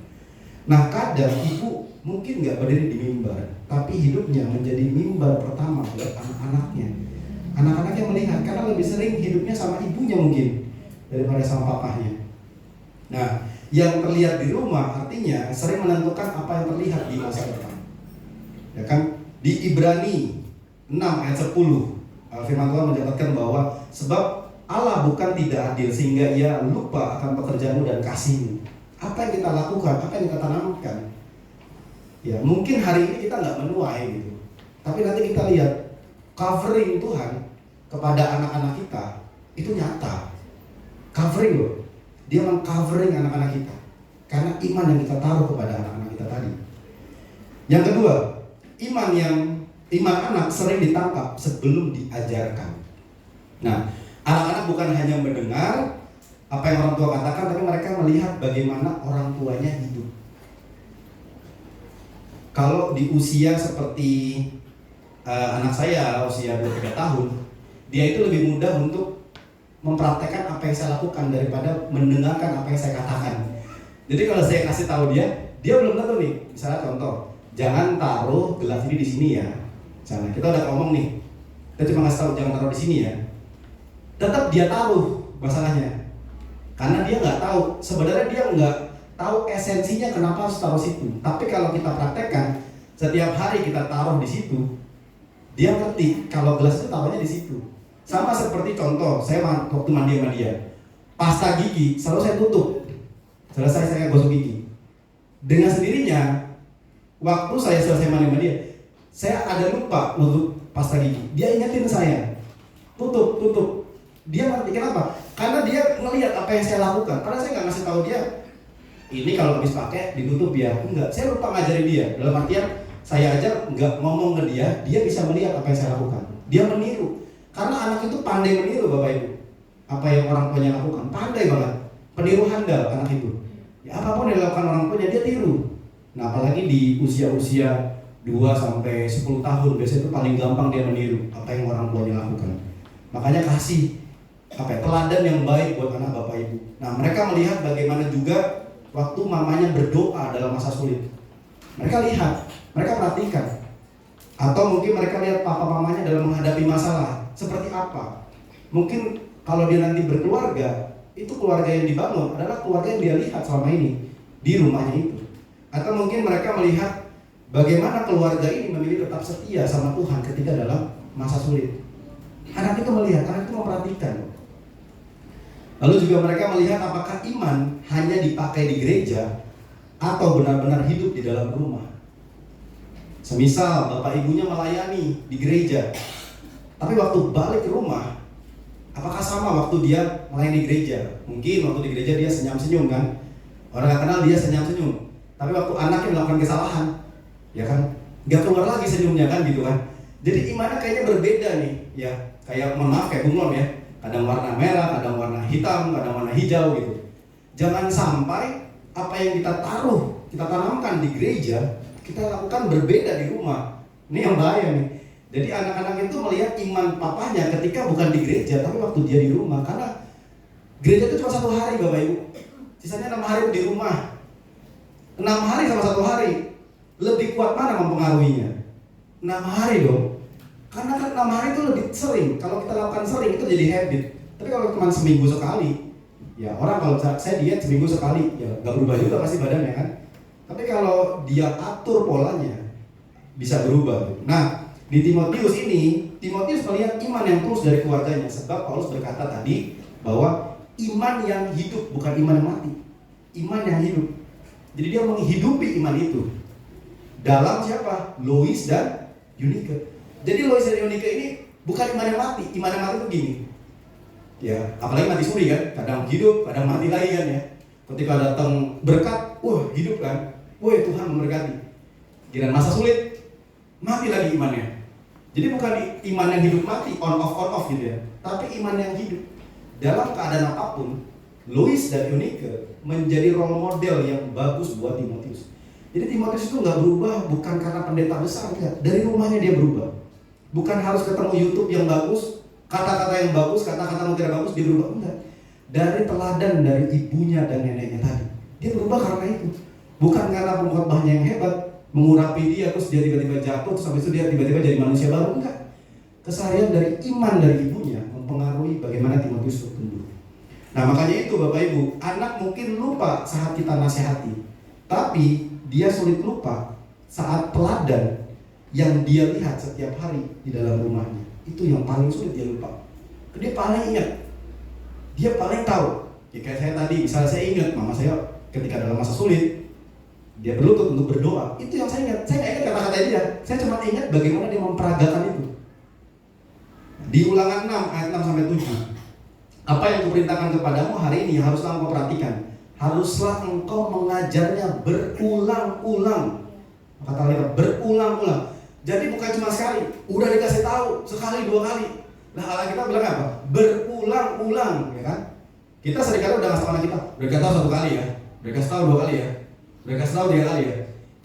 Nah, kadang ibu mungkin nggak berdiri di mimbar, tapi hidupnya menjadi mimbar pertama buat anak-anaknya. Anak-anaknya melihat karena lebih sering hidupnya sama ibunya mungkin daripada sama papahnya. Nah, yang terlihat di rumah artinya sering menentukan apa yang terlihat di masa depan. Ya kan? Di Ibrani 6 ayat 10 firman Tuhan mencatatkan bahwa sebab Allah bukan tidak adil sehingga ia lupa akan pekerjaanmu dan kasihmu. Apa yang kita lakukan, apa yang kita tanamkan. Ya, mungkin hari ini kita nggak menuai gitu. Tapi nanti kita lihat covering Tuhan kepada anak-anak kita itu nyata. Covering loh. Dia meng-covering anak-anak kita karena iman yang kita taruh kepada anak-anak kita tadi. Yang kedua, iman anak sering ditangkap sebelum diajarkan. Nah, anak-anak bukan hanya mendengar apa yang orang tua katakan, tapi mereka melihat bagaimana orang tuanya hidup. Kalau di usia seperti anak saya, usia 23 tahun, dia itu lebih mudah untuk mempraktekkan apa yang saya lakukan daripada mendengarkan apa yang saya katakan. Jadi kalau saya kasih tahu dia belum tentu nih. Misalnya contoh, jangan taruh gelas ini di sini ya. Misalnya kita udah ngomong nih, kita cuma ngasih tahu jangan taruh di sini ya. Tetap dia taruh masalahnya, karena dia nggak tahu. Sebenarnya dia nggak tahu esensinya kenapa harus taruh situ. Tapi kalau kita praktekkan, setiap hari kita taruh di situ, dia ngerti kalau gelas itu taruhnya di situ. Sama seperti contoh, saya waktu mandi sama dia, pasta gigi selalu saya tutup. Selesai saya gosok gigi. Dengan sendirinya, waktu saya selesai mandi sama dia, saya ada lupa untuk pasta gigi. Dia ingetin saya, tutup. Dia ngerti kenapa? Karena dia ngelihat apa yang saya lakukan. Karena saya nggak ngasih tahu dia, ini kalau habis pakai ditutup ya. Enggak, saya lupa ngajarin dia. Dalam artian saya aja nggak ngomong ke dia bisa melihat apa yang saya lakukan. Dia meniru. Karena anak itu pandai meniru, Bapak Ibu. Apa yang orang tuanya lakukan, pandai banget. Peniru handal anak itu. Ya, apapun yang dilakukan orang tuanya dia tiru. Nah, apalagi di usia-usia 2-10 tahun biasanya itu paling gampang dia meniru apa yang orang tuanya lakukan. Makanya kasih teladan yang baik buat anak Bapak Ibu. Nah, mereka melihat bagaimana juga waktu mamanya berdoa dalam masa sulit. Mereka lihat, mereka perhatikan. Atau mungkin mereka lihat papa mamanya dalam menghadapi masalah. Seperti apa? Mungkin kalau dia nanti berkeluarga, itu keluarga yang dibangun adalah keluarga yang dia lihat selama ini di rumahnya itu. Atau mungkin mereka melihat bagaimana keluarga ini memilih tetap setia sama Tuhan ketika dalam masa sulit. Anak itu melihat, anak itu memperhatikan. Lalu juga mereka melihat apakah iman hanya dipakai di gereja atau benar-benar hidup di dalam rumah. Semisal bapak ibunya melayani di gereja, tapi waktu balik ke rumah, apakah sama waktu dia melayani di gereja? Mungkin waktu di gereja dia senyum-senyum kan? Orang gak kenal dia senyum-senyum. Tapi waktu anaknya melakukan kesalahan, ya kan? Gak keluar lagi senyumnya kan gitu kan? Jadi imannya kayaknya berbeda nih, ya. Kayak maaf kayak bunglon ya. Kadang warna merah, kadang warna hitam, kadang warna hijau gitu. Jangan sampai apa yang kita taruh, kita tanamkan di gereja, kita lakukan berbeda di rumah. Ini yang bahaya nih. Jadi anak-anak itu melihat iman papanya ketika bukan di gereja, tapi waktu dia di rumah. Karena gereja itu cuma 1 hari Bapak Ibu. Sisanya 6 hari di rumah. 6 hari sama 1 hari. Lebih kuat mana mempengaruhinya? 6 hari dong. Karena kan 6 hari itu lebih sering. Kalau kita lakukan sering itu jadi habit. Tapi kalau cuma seminggu sekali, ya orang kalau saya diet seminggu sekali, ya gak berubah juga pasti badannya kan. Tapi kalau dia atur polanya, bisa berubah. Nah, di Timotius ini, Timotius melihat iman yang tulus dari keluarganya. Sebab Paulus berkata tadi bahwa iman yang hidup bukan iman yang mati. Iman yang hidup. Jadi dia menghidupi iman itu. Dalam siapa? Lois dan Eunike. Jadi Lois dan Eunike ini bukan iman yang mati. Iman yang mati itu gini. Ya, apalagi mati suri kan. Kadang hidup, kadang mati lagi kan ya. Ketika datang berkat, wah hidup kan. Wah Tuhan memberkati. Giliran masa sulit, mati lagi imannya. Jadi bukan iman yang hidup mati, on off gitu ya. Tapi iman yang hidup. Dalam keadaan apapun, Lois dan Eunike menjadi role model yang bagus buat Timotius. Jadi Timotius itu nggak berubah bukan karena pendeta besar, enggak. Dari rumahnya dia berubah. Bukan harus ketemu YouTube yang bagus, kata-kata yang bagus, kata-kata yang tidak bagus dia berubah. Enggak. Dari teladan dari ibunya dan neneknya tadi, dia berubah karena itu. Bukan karena pengkhotbahnya yang hebat, mengurapi dia terus dia tiba-tiba jatuh, terus habis itu dia tiba-tiba jadi manusia baru. Enggak. Keseharian dari iman dari ibunya mempengaruhi bagaimana Timotius bertumbuh. Nah makanya itu Bapak Ibu, anak mungkin lupa saat kita nasihati, tapi dia sulit lupa saat teladan yang dia lihat setiap hari di dalam rumahnya. Itu yang paling sulit dia lupa. Dia paling ingat, dia paling tahu. Ya, kayak saya tadi, misalnya saya ingat mama saya ketika dalam masa sulit, dia berlutut untuk berdoa. Itu yang saya ingat. Saya nggak ingat kata-kata dia. Saya cuma ingat bagaimana dia memperagakan itu. Di Ulangan 6 ayat 6 sampai 7. Apa yang kuperintahkan kepadamu hari ini haruslah engkau perhatikan. Haruslah engkau mengajarnya berulang-ulang. Kata lewat berulang-ulang. Jadi bukan cuma sekali, udah dikasih tahu sekali 2 kali. Nah Allah kita bilang apa? Berulang-ulang, ya kan? Kita seringkali udah ngasih anak kita, udah kasih tahu 1 kali ya, udah kasih tahu 2 kali ya, udah kasih tahu 3 kali ya.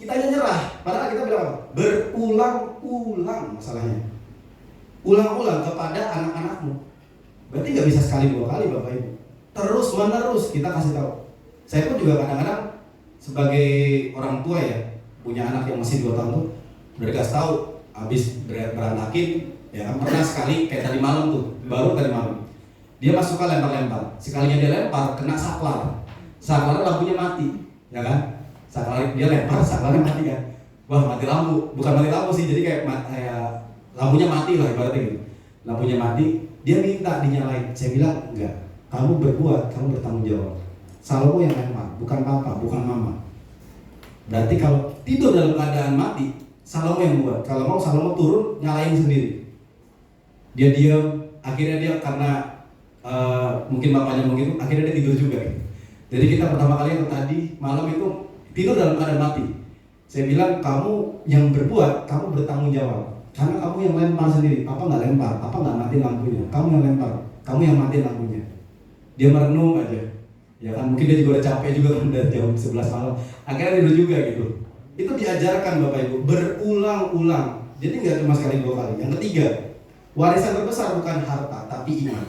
Kita hanya nyerah, padahal kita bilang apa? Berulang-ulang masalahnya. Ulang-ulang kepada anak-anakmu. Berarti nggak bisa sekali 2 kali Bapak Ibu. Terus menerus kita kasih tahu. Saya pun juga kadang-kadang sebagai orang tua ya, punya anak yang masih 2 tahun tuh, udah dikasih tahu, habis berantakin, ya pernah sekali kayak tadi malam tuh, baru tadi malam, dia masuk ke lempar-lempar, sekalinya dia lempar kena saklar, saklarnya lampunya mati, ya kan? Saklar dia lempar, saklarnya mati kan? Wah mati lampu, bukan mati lampu sih, jadi kayak lampunya mati lah ibaratnya gitu, lampunya mati, dia minta dinyalain, saya bilang enggak, kamu berbuat, kamu bertanggung jawab, Salomo yang lempar, bukan papa, bukan mama. Berarti kalau tidur dalam keadaan mati, Salomo yang buat. Kalau mau Salomo turun nyalain sendiri. Dia diam, akhirnya dia karena mungkin bapaknya begitu, akhirnya dia tidur juga. Jadi kita pertama kali yang tadi malam itu tidur dalam keadaan mati. Saya bilang kamu yang berbuat, kamu bertanggung jawab. Karena kamu yang lempar sendiri. Papa nggak lempar, papa nggak mati lampunya. Kamu yang lempar, kamu yang mati lampunya. Dia merenung aja. Ya kan mungkin dia juga udah capek juga kan udah jam 11 malam. Akhirnya tidur juga gitu. Itu diajarkan Bapak Ibu berulang-ulang. Jadi nggak cuma sekali 2 kali. Yang ketiga, warisan terbesar bukan harta tapi iman.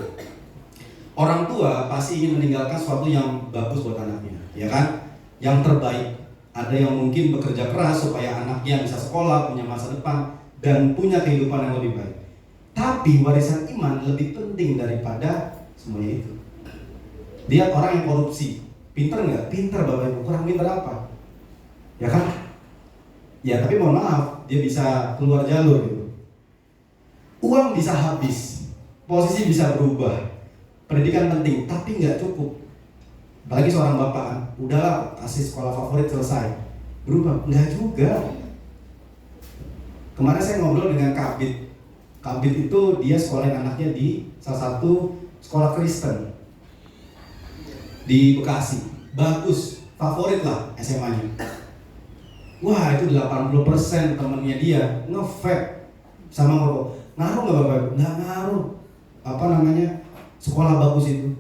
Orang tua pasti ingin meninggalkan sesuatu yang bagus buat anaknya, ya kan? Yang terbaik. Ada yang mungkin bekerja keras supaya anaknya bisa sekolah, punya masa depan dan punya kehidupan yang lebih baik. Tapi warisan iman lebih penting daripada semuanya itu. Lihat orang yang korupsi, pinter nggak? Pinter Bapak Ibu. Kurang pinter apa? Ya kan? Ya tapi mohon maaf, dia bisa keluar jalur gitu. Uang bisa habis, posisi bisa berubah, pendidikan penting, tapi nggak cukup. Apalagi seorang bapak kan, udahlah kasih sekolah favorit selesai, berubah, nggak juga. Kemarin saya ngobrol dengan Kabit. Kabit itu dia sekolahin anaknya di salah satu sekolah Kristen di Bekasi, bagus, favorit lah SMA-nya. Wah itu 80% temennya dia nge-vape sama ngerokok. Ngaruh nggak Bapak? Nggak ngaruh. Apa namanya? Sekolah bagus itu.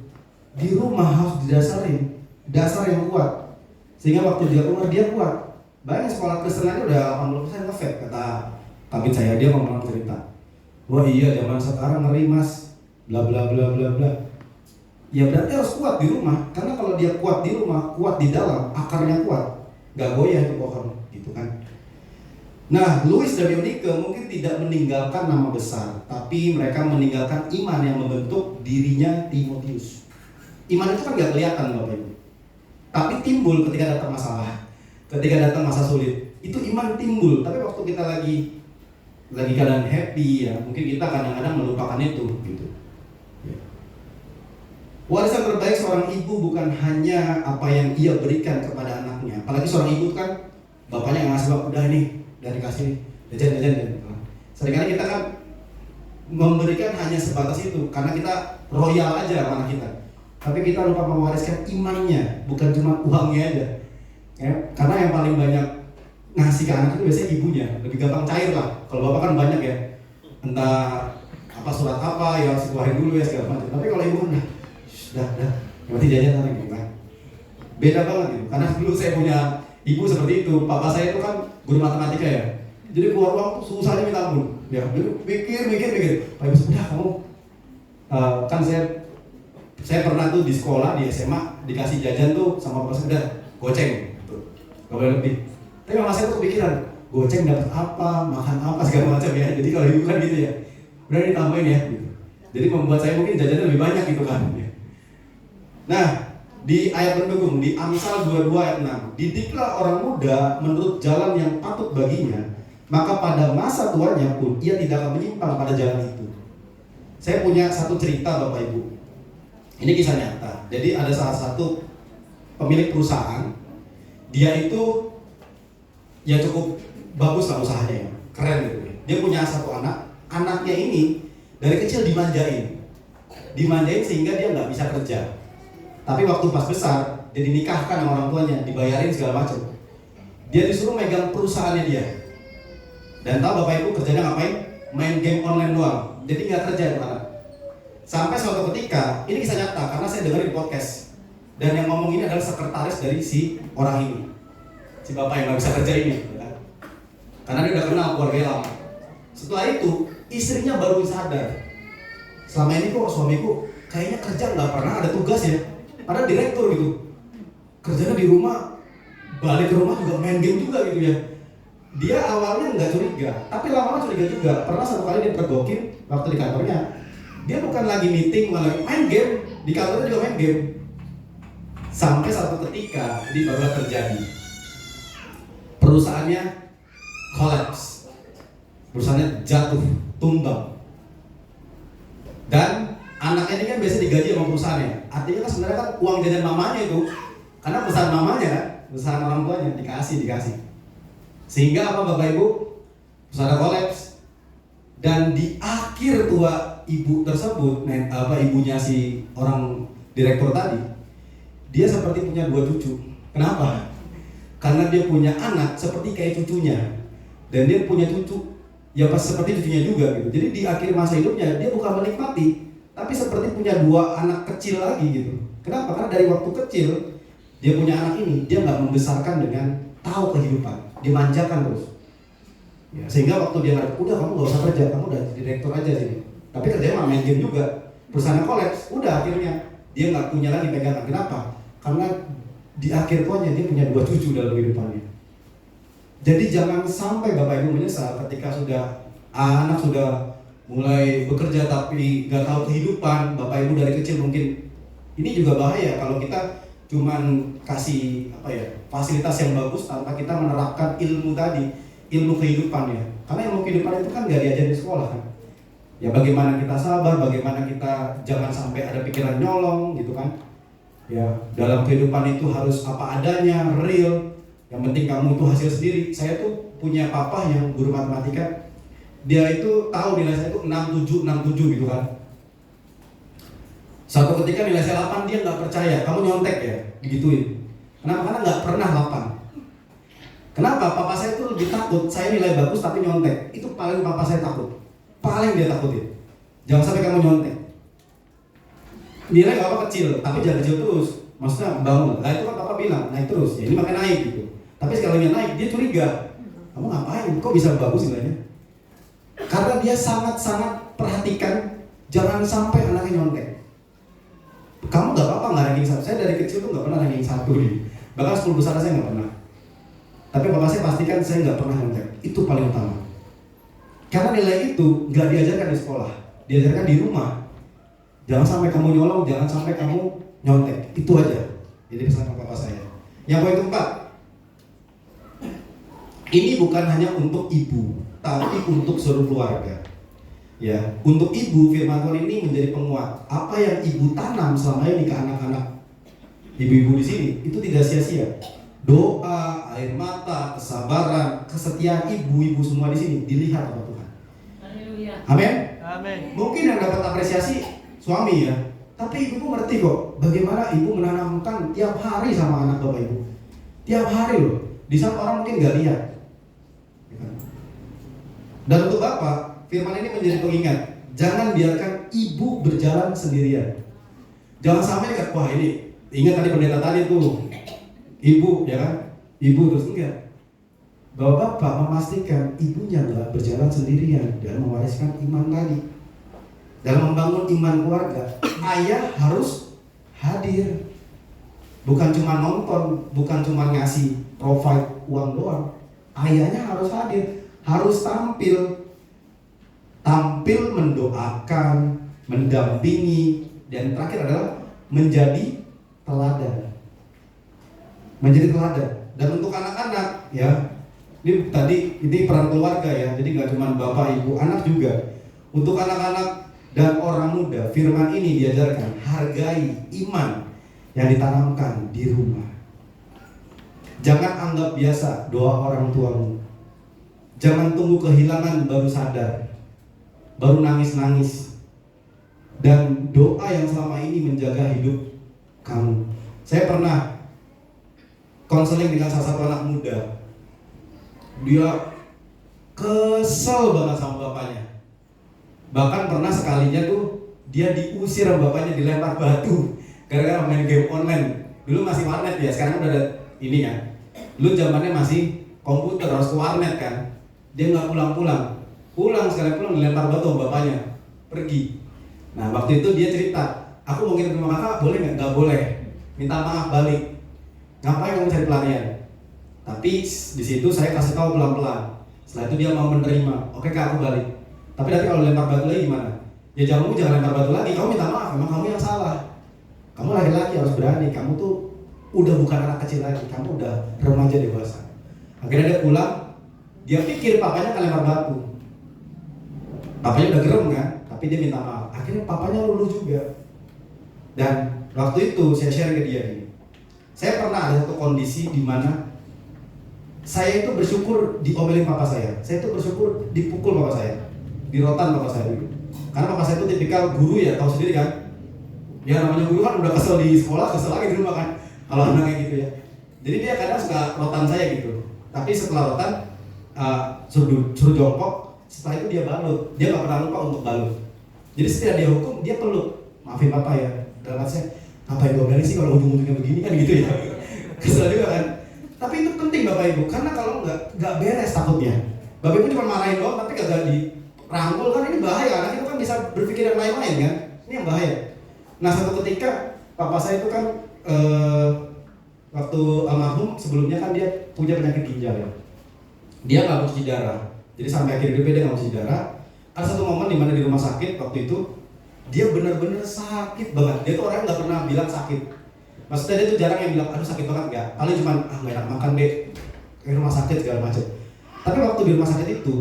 Di rumah harus didasarin, dasar yang kuat. Sehingga waktu dia keluar dia kuat. Banyak sekolah Kristen aja udah 80% nge-vape kata kabit saya, dia ngomong cerita. Wah iya zaman sekarang ngeri mas, bla bla bla bla bla. Ya berarti harus kuat di rumah. Karena kalau dia kuat di rumah, kuat di dalam, akarnya kuat, nggak goyah itu pohon. Gitu kan. Nah, Louis dan Eunike mungkin tidak meninggalkan nama besar, tapi mereka meninggalkan iman yang membentuk dirinya Timotius. Iman itu kan nggak kelihatan Bapak Ibu, tapi timbul ketika datang masalah, ketika datang masa sulit. Itu iman timbul. Tapi waktu kita lagi keadaan happy ya, mungkin kita kadang-kadang melupakan itu gitu. Ya. Warisan terbaik seorang ibu bukan hanya apa yang ia berikan kepada anaknya, apalagi seorang ibu kan bapaknya yang ngasih udah nih, udah dikasih nih, jajan. Seringkali kita kan memberikan hanya sebatas itu, karena kita royal aja sama anak kita. Tapi kita lupa mewariskan imannya, bukan cuma uangnya aja. Ya, karena yang paling banyak ngasih ke anak itu biasanya ibunya, lebih gampang cair lah. Kalau bapak kan banyak ya, entah apa surat apa ya harus keluarin dulu ya segala macam. Tapi kalau ibu kan dah, berarti jajan tarik gitu kan. Beda banget gitu. Karena dulu saya punya ibu seperti itu. Papa saya itu kan guru matematika ya. Jadi keluar uang tuh susahnya minta ampun. Ya, pikir. Pak Ibu udah kamu kan saya pernah tuh di sekolah di SMA dikasih jajan tuh sama Bapak saya udah goceng gitu. Gak boleh lebih. Tapi mama saya tuh kepikiran, goceng dapat apa, makan apa segala macam ya. Jadi kalau ibu kan gitu ya. Udah ditambahin ya gitu. Jadi membuat saya mungkin jajannya lebih banyak gitu kan. Nah, di ayat pendukung di Amsal 22 ayat 6, didiklah orang muda menurut jalan yang patut baginya, maka pada masa tuanya pun ia tidak akan menyimpang pada jalan itu. Saya punya satu cerita Bapak Ibu. Ini kisah nyata. Jadi ada salah satu pemilik perusahaan, dia itu ya cukup bagus lah usahanya ya, keren gitu. Dia punya satu anak, anaknya ini dari kecil dimanjain sehingga dia nggak bisa kerja. Tapi waktu pas besar, dia dinikahkan sama orang tuanya, dibayarin segala macam. Dia disuruh megang perusahaannya dia. Dan tahu Bapak Ibu kerjanya ngapain? Main game online doang. Jadi nggak kerja itu anak. Sampai suatu ketika, ini kisah nyata karena saya dengar di podcast. Dan yang ngomong ini adalah sekretaris dari si orang ini, si bapak yang nggak bisa kerja ini. Ya. Karena dia udah kenal keluarganya lama. Setelah itu, istrinya baru sadar. Selama ini kok suamiku kayaknya kerja nggak pernah ada tugas ya. Padahal direktur gitu, kerjanya di rumah, balik ke rumah juga main game juga gitu ya. Dia awalnya nggak curiga, tapi lama-lama curiga juga. Pernah satu kali dia tergokin waktu di kantornya. Dia bukan lagi meeting, bukan lagi main game, di kantornya juga main game. Sampai satu ketika, ini barulah terjadi. Perusahaannya collapse, perusahaannya jatuh, tumbang. Dan anaknya ini kan biasa digaji sama perusahaannya. Artinya kan sebenarnya kan uang jajan mamanya itu, karena perusahaan mamanya kan, perusahaan orang tuanya dikasih. Sehingga apa Bapak Ibu? Perusahaan kolaps. Dan di akhir tua ibu tersebut, ibunya si orang direktur tadi, dia seperti punya 2 cucu. Kenapa? Karena dia punya anak seperti kayak cucunya, dan dia punya cucu ya pas seperti cucunya juga gitu. Jadi di akhir masa hidupnya dia bukan menikmati, tapi seperti punya 2 anak kecil lagi gitu. Kenapa? Karena dari waktu kecil dia punya anak ini, dia nggak membesarkan dengan tahu kehidupan, dimanjakan terus. Ya, sehingga waktu dia nggak, udah kamu nggak usah kerja, kamu udah jadi direktur aja sini. Tapi kerjanya mah main game juga. Perusahaan kolaps, udah akhirnya dia nggak punya lagi pegangan. Kenapa? Karena di akhir tuanya dia punya 2 cucu dalam kehidupannya. Jadi jangan sampai Bapak Ibu menyesal ketika anak sudah mulai bekerja tapi nggak tahu kehidupan. Bapak Ibu dari kecil mungkin ini juga bahaya kalau kita cuman kasih fasilitas yang bagus tanpa kita menerapkan ilmu tadi, ilmu kehidupan ya. Karena ilmu kehidupan itu kan nggak diajarin di sekolah kan. Ya bagaimana kita sabar, bagaimana kita jangan sampai ada pikiran nyolong gitu kan. Ya dalam kehidupan itu harus apa adanya, real. Yang penting kamu itu hasil sendiri. Saya tuh punya papa yang guru matematika. Dia itu tahu nilai saya itu 67 gitu kan. Satu ketika nilai saya 8, dia nggak percaya. Kamu nyontek ya, digituin. Kenapa? Karena nggak pernah 8. Kenapa? Papa saya itu lebih takut. Saya nilai bagus tapi nyontek. Itu paling papa saya takut. Paling dia takutin. Jangan sampai kamu nyontek. Nilai nggak apa kecil, tapi jangan kecil terus. Maksudnya bangun. Nah itu kan papa bilang naik terus. Ya ini makin naik gitu. Tapi sekalinya naik, dia curiga. Kamu ngapain? Kok bisa bagus nilainya? Karena dia sangat-sangat perhatikan jangan sampai anaknya nyontek. Kamu nggak apa-apa nggak ranking 1. Saya dari kecil tuh nggak pernah ranking 1 nih. Bahkan 10 besar saya nggak pernah. Tapi bapak saya pastikan saya nggak pernah nyontek. Itu paling utama. Karena nilai itu nggak diajarkan di sekolah, diajarkan di rumah. Jangan sampai kamu nyolong, jangan sampai kamu nyontek. Itu aja. Jadi pesan bapak saya. Yang poin keempat, ini bukan hanya untuk ibu, tapi untuk seluruh keluarga. Ya, untuk ibu firman Tuhan ini menjadi penguat. Apa yang ibu tanam selama ini ke anak-anak ibu-ibu di sini itu tidak sia-sia. Doa, air mata, kesabaran, kesetiaan ibu-ibu semua di sini dilihat oleh Tuhan. Amin. Amin. Mungkin yang dapat apresiasi suami ya, tapi ibu ngerti kok bagaimana ibu menanamkan tiap hari sama anak bapak ibu. Tiap hari loh. Di saat orang mungkin nggak lihat. Dan untuk bapak, firman ini menjadi pengingat. Jangan biarkan ibu berjalan sendirian. Jangan sampai dekat, wah ini ingat tadi pendeta tadi tuh, ibu ya kan, ibu terus enggak. Bapak-bapak memastikan ibunya nggak berjalan sendirian dan mewariskan iman tadi. Dalam membangun iman keluarga, ayah harus hadir. Bukan cuma nonton, bukan cuma ngasih provide uang doang. Ayahnya harus hadir, harus tampil. Tampil mendoakan, mendampingi, dan terakhir adalah menjadi teladan. Menjadi teladan. Dan untuk anak-anak ya, ini peran keluarga ya. Jadi nggak cuma bapak, ibu, anak juga. Untuk anak-anak dan orang muda, firman ini diajarkan, hargai iman yang ditanamkan di rumah. Jangan anggap biasa doa orang tuamu. Jangan tunggu kehilangan baru sadar, baru nangis-nangis. Dan doa yang selama ini menjaga hidup kamu. Saya pernah konseling dengan salah satu anak muda. Dia kesel banget sama bapaknya. Bahkan pernah sekalinya tuh dia diusir sama bapaknya, dilempar batu gara-gara main game online. Dulu masih warnet ya, sekarang udah ada ini ya. Dulu zamannya masih komputer, harus ke warnet kan. Dia nggak pulang-pulang. Sekali pulang dilempar batu sama bapaknya. Pergi. Nah waktu itu dia cerita, aku mau ngirim ke rumah kakak, boleh nggak? Nggak boleh. Minta maaf balik. Ngapain kamu cari pelarian? Tapi di situ saya kasih tahu pelan-pelan. Setelah itu dia mau menerima. Oke kak, aku balik. Tapi nanti kalau lempar batu lagi gimana? Ya jangan lempar batu lagi, kamu minta maaf, memang kamu yang salah. Kamu laki-laki harus berani, kamu tuh udah bukan anak kecil lagi, kamu udah remaja dewasa. Akhirnya dia pulang, dia pikir papanya akan lempar batu. Papanya udah gerem kan, tapi dia minta maaf. Akhirnya papanya luluh juga. Dan waktu itu saya share ke dia gini. Saya pernah ada satu kondisi di mana saya itu bersyukur diomelin papa saya. Saya itu bersyukur dipukul papa saya. Di rotan bapak saya dulu. Karena bapak saya itu tipikal guru ya, tahu sendiri kan. Ya namanya guru kan udah kesel di sekolah, kesel lagi di rumah kan. Kalau anak kayak gitu ya. Jadi dia kadang suka rotan saya gitu. Tapi setelah rotan suruh jongkok, setelah itu dia balut. Dia nggak pernah lupa untuk balut. Jadi setiap dia hukum, dia peluk. Maafin papa ya. Dalam hati saya, ngapain gue berani sih kalau ujung-ujungnya begini kan gitu ya. Kesel juga kan. Tapi itu penting bapak ibu, karena kalau nggak beres takutnya. Bapak ibu cuma marahin doang, tapi kagak di rangkul kan, ini bahaya. Anak itu kan bisa berpikir yang lain-lain kan. Ini yang bahaya. Nah satu ketika papa saya itu kan waktu almarhum sebelumnya kan dia punya penyakit ginjal ya. Dia nggak mau cuci darah. Jadi sampai akhir hidupnya dia nggak mau cuci darah. Ada satu momen di mana di rumah sakit waktu itu dia benar-benar sakit banget. Dia tuh orang nggak pernah bilang sakit. Maksudnya dia tuh jarang yang bilang aduh sakit banget nggak. Paling cuma nggak enak makan deh. Ke rumah sakit segala macam. Tapi waktu di rumah sakit itu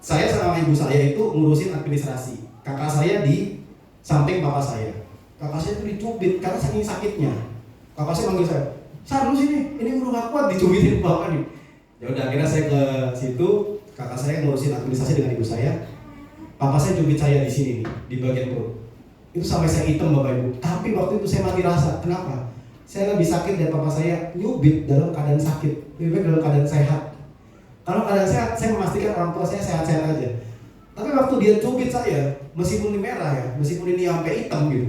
saya sama ibu saya itu ngurusin administrasi. Kakak saya di samping papa saya. Kakak saya itu dicubit karena saking sakitnya. Kakak saya manggil saya, "Sar, lu sini, ini udah gak kuat dicubitin bapak nih." Ya udah akhirnya saya ke situ, kakak saya ngurusin administrasi dengan ibu saya. Papa saya cubit saya di sini nih, di bagian perut. Itu sampai saya hitam bapak ibu. Tapi waktu itu saya mati rasa. Kenapa? Saya lebih sakit dari papa saya nyubit dalam keadaan sakit, lebih baik dalam keadaan sehat. Kalau keadaan sehat, saya memastikan orang tua saya sehat-sehat aja. Tapi waktu dia cubit saya, meskipun ini merah ya, meskipun ini sampai hitam gitu,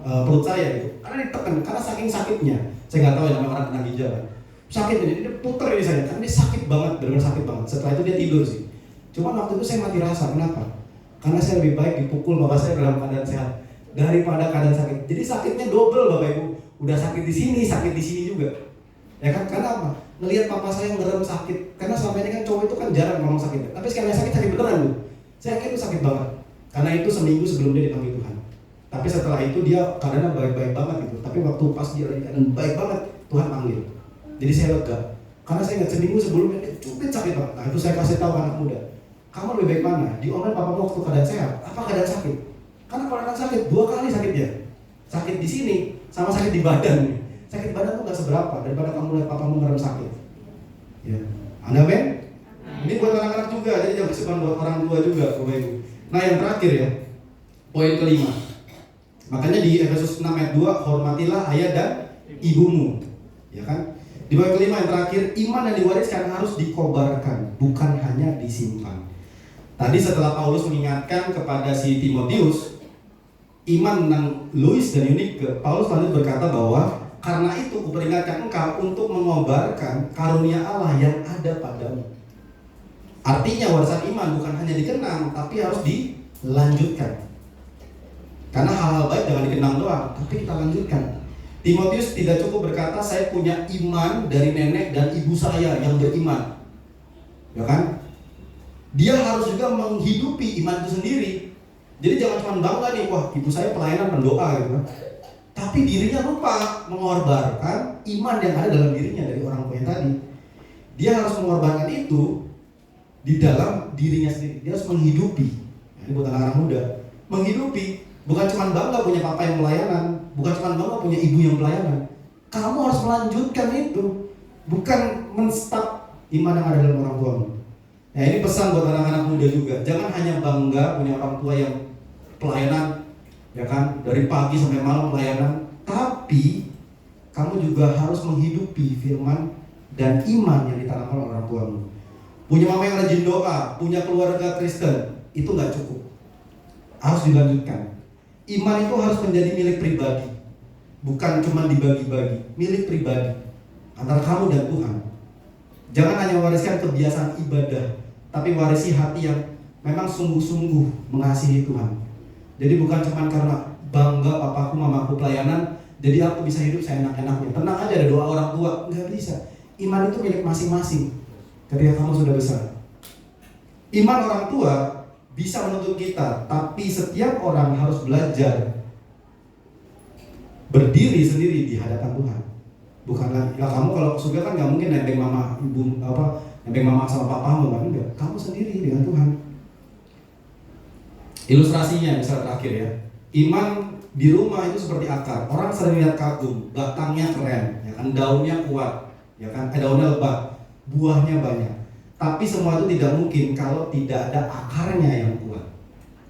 perut saya gitu, karena ditekan, karena saking sakitnya. Saya nggak tahu ya namanya orang kena ginjal kan. Sakit ini, dia puter ini saya, karena dia sakit banget, benar-benar sakit banget. Setelah itu dia tidur sih. Cuma waktu itu saya mati rasa, kenapa? Karena saya lebih baik dipukul bapak saya dalam keadaan sehat daripada keadaan sakit. Jadi sakitnya double bapak ibu, udah sakit di sini juga. Ya kan? Karena apa? Ngelihat papa saya ngerem sakit. Karena selama ini kan cowok itu kan jarang ngomong sakit. Tapi sekali sakit beneran loh. Saya yakin itu sakit banget. Karena itu seminggu sebelum dia dipanggil Tuhan. Tapi setelah itu dia keadaannya baik-baik banget gitu. Tapi waktu pas dia lagi keadaan baik banget, Tuhan panggil. Jadi saya lega. Karena saya ingat seminggu sebelumnya dia cubit sakit banget. Nah itu saya kasih tahu anak muda. Kamu lebih baik mana? Diomelin papamu waktu keadaan sehat, apa keadaan sakit? Karena kalau anak sakit 2 kali sakitnya. Sakit di sini sama sakit di badan. Sakit badan tuh nggak seberapa daripada kamu lihat papamu ngerem sakit. Ya, Anda men? Ini buat anak-anak juga, jadi jangan cuma buat orang tua juga, Bapak Ibu. Nah yang terakhir ya, poin kelima. Makanya di Efesus 6 ayat 2, hormatilah ayah dan ibumu, ya kan? Di poin kelima yang terakhir, iman yang diwariskan harus dikobarkan, bukan hanya disimpan. Tadi setelah Paulus mengingatkan kepada si Timotius iman tentang Lois dan Eunike, Paulus lanjut berkata bahwa karena itu kuperingatkan engkau untuk mengobarkan karunia Allah yang ada padamu. Artinya warisan iman bukan hanya dikenang, tapi harus dilanjutkan. Karena hal-hal baik jangan dikenang doang, tapi kita lanjutkan. Timotius tidak cukup berkata saya punya iman dari nenek dan ibu saya yang beriman, ya kan? Dia harus juga menghidupi iman itu sendiri. Jadi jangan cuma bangga nih, wah ibu saya pelayanan pendoa gitu kan. Tapi dirinya lupa mengorbankan iman yang ada dalam dirinya dari orang tua yang tadi. Dia harus mengorbankan itu di dalam dirinya sendiri. Dia harus menghidupi. Nah, ini buat anak-anak muda, menghidupi. Bukan cuma bangga punya papa yang pelayanan, bukan cuma bangga punya ibu yang pelayanan. Kamu harus melanjutkan itu, bukan menstop iman yang ada dalam orang tuamu. Nah, ini pesan buat anak-anak muda juga. Jangan hanya bangga punya orang tua yang pelayanan, ya kan, dari pagi sampai malam pelayanan, tapi kamu juga harus menghidupi firman dan iman yang ditanamkan oleh orang tuamu. Punya mama yang rajin doa, punya keluarga Kristen, itu nggak cukup. Harus dilanjutkan. Iman itu harus menjadi milik pribadi, bukan cuma dibagi-bagi, milik pribadi antara kamu dan Tuhan. Jangan hanya wariskan kebiasaan ibadah, tapi warisi hati yang memang sungguh-sungguh mengasihi Tuhan. Jadi bukan cuma karena bangga papaku mamaku pelayanan, jadi aku bisa hidup seenak-enaknya. Tenang aja, ada doa orang tua, nggak bisa. Iman itu milik masing-masing ketika kamu sudah besar. Iman orang tua bisa menuntut kita, tapi setiap orang harus belajar berdiri sendiri di hadapan Tuhan. Bukan lagi, ya kamu kalau ke surga kan nggak mungkin nebeng mama ibu nebeng mama sama papamu kan, enggak. Kamu sendiri dengan Tuhan. Ilustrasinya misal terakhir ya, iman di rumah itu seperti akar. Orang sering lihat kagum, batangnya keren, ya kan, daunnya kuat, ya kan, daunnya lebat, buahnya banyak. Tapi semua itu tidak mungkin kalau tidak ada akarnya yang kuat.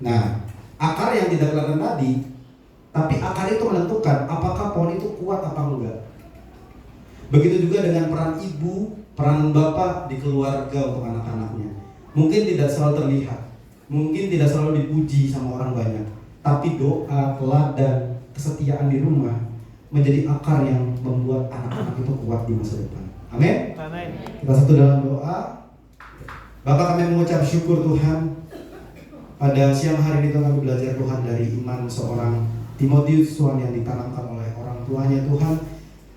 Nah, akar yang tidak kelihatan tadi, tapi akar itu menentukan apakah pohon itu kuat apa enggak. Begitu juga dengan peran ibu, peran bapak di keluarga untuk anak-anaknya. Mungkin tidak selalu terlihat, mungkin tidak selalu dipuji sama orang banyak, tapi doa, teladan, kesetiaan di rumah menjadi akar yang membuat anak-anak itu kuat di masa depan. Amin. Kita satu dalam doa. Bapak, kami mengucap syukur Tuhan, pada siang hari ini kami belajar Tuhan dari iman seorang Timotius Tuhan yang ditanamkan oleh orang tuanya Tuhan.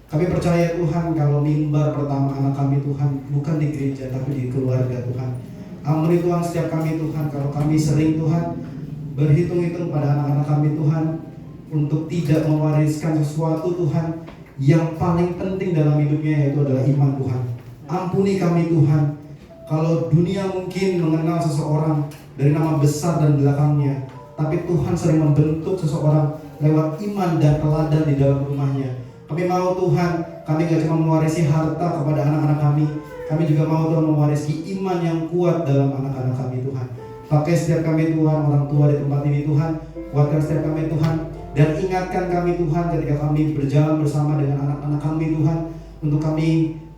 Kami percaya Tuhan kalau mimbar pertama anak kami Tuhan bukan di gereja tapi di keluarga Tuhan. Ampuni Tuhan setiap kami Tuhan kalau kami sering Tuhan berhitung-hitung pada anak-anak kami Tuhan untuk tidak mewariskan sesuatu Tuhan yang paling penting dalam hidupnya, yaitu adalah iman Tuhan. Ampuni kami Tuhan kalau dunia mungkin mengenal seseorang dari nama besar dan belakangnya, tapi Tuhan sering membentuk seseorang lewat iman dan teladan di dalam rumahnya. Kami mau Tuhan, kami gak cuma mewarisi harta kepada anak-anak kami juga mau Tuhan mewarisi iman yang kuat dalam anak-anak kami Tuhan. Pakai setiap kami Tuhan, orang tua di tempat ini Tuhan, kuatkan setiap kami Tuhan, dan ingatkan kami Tuhan ketika kami berjalan bersama dengan anak-anak kami Tuhan, untuk kami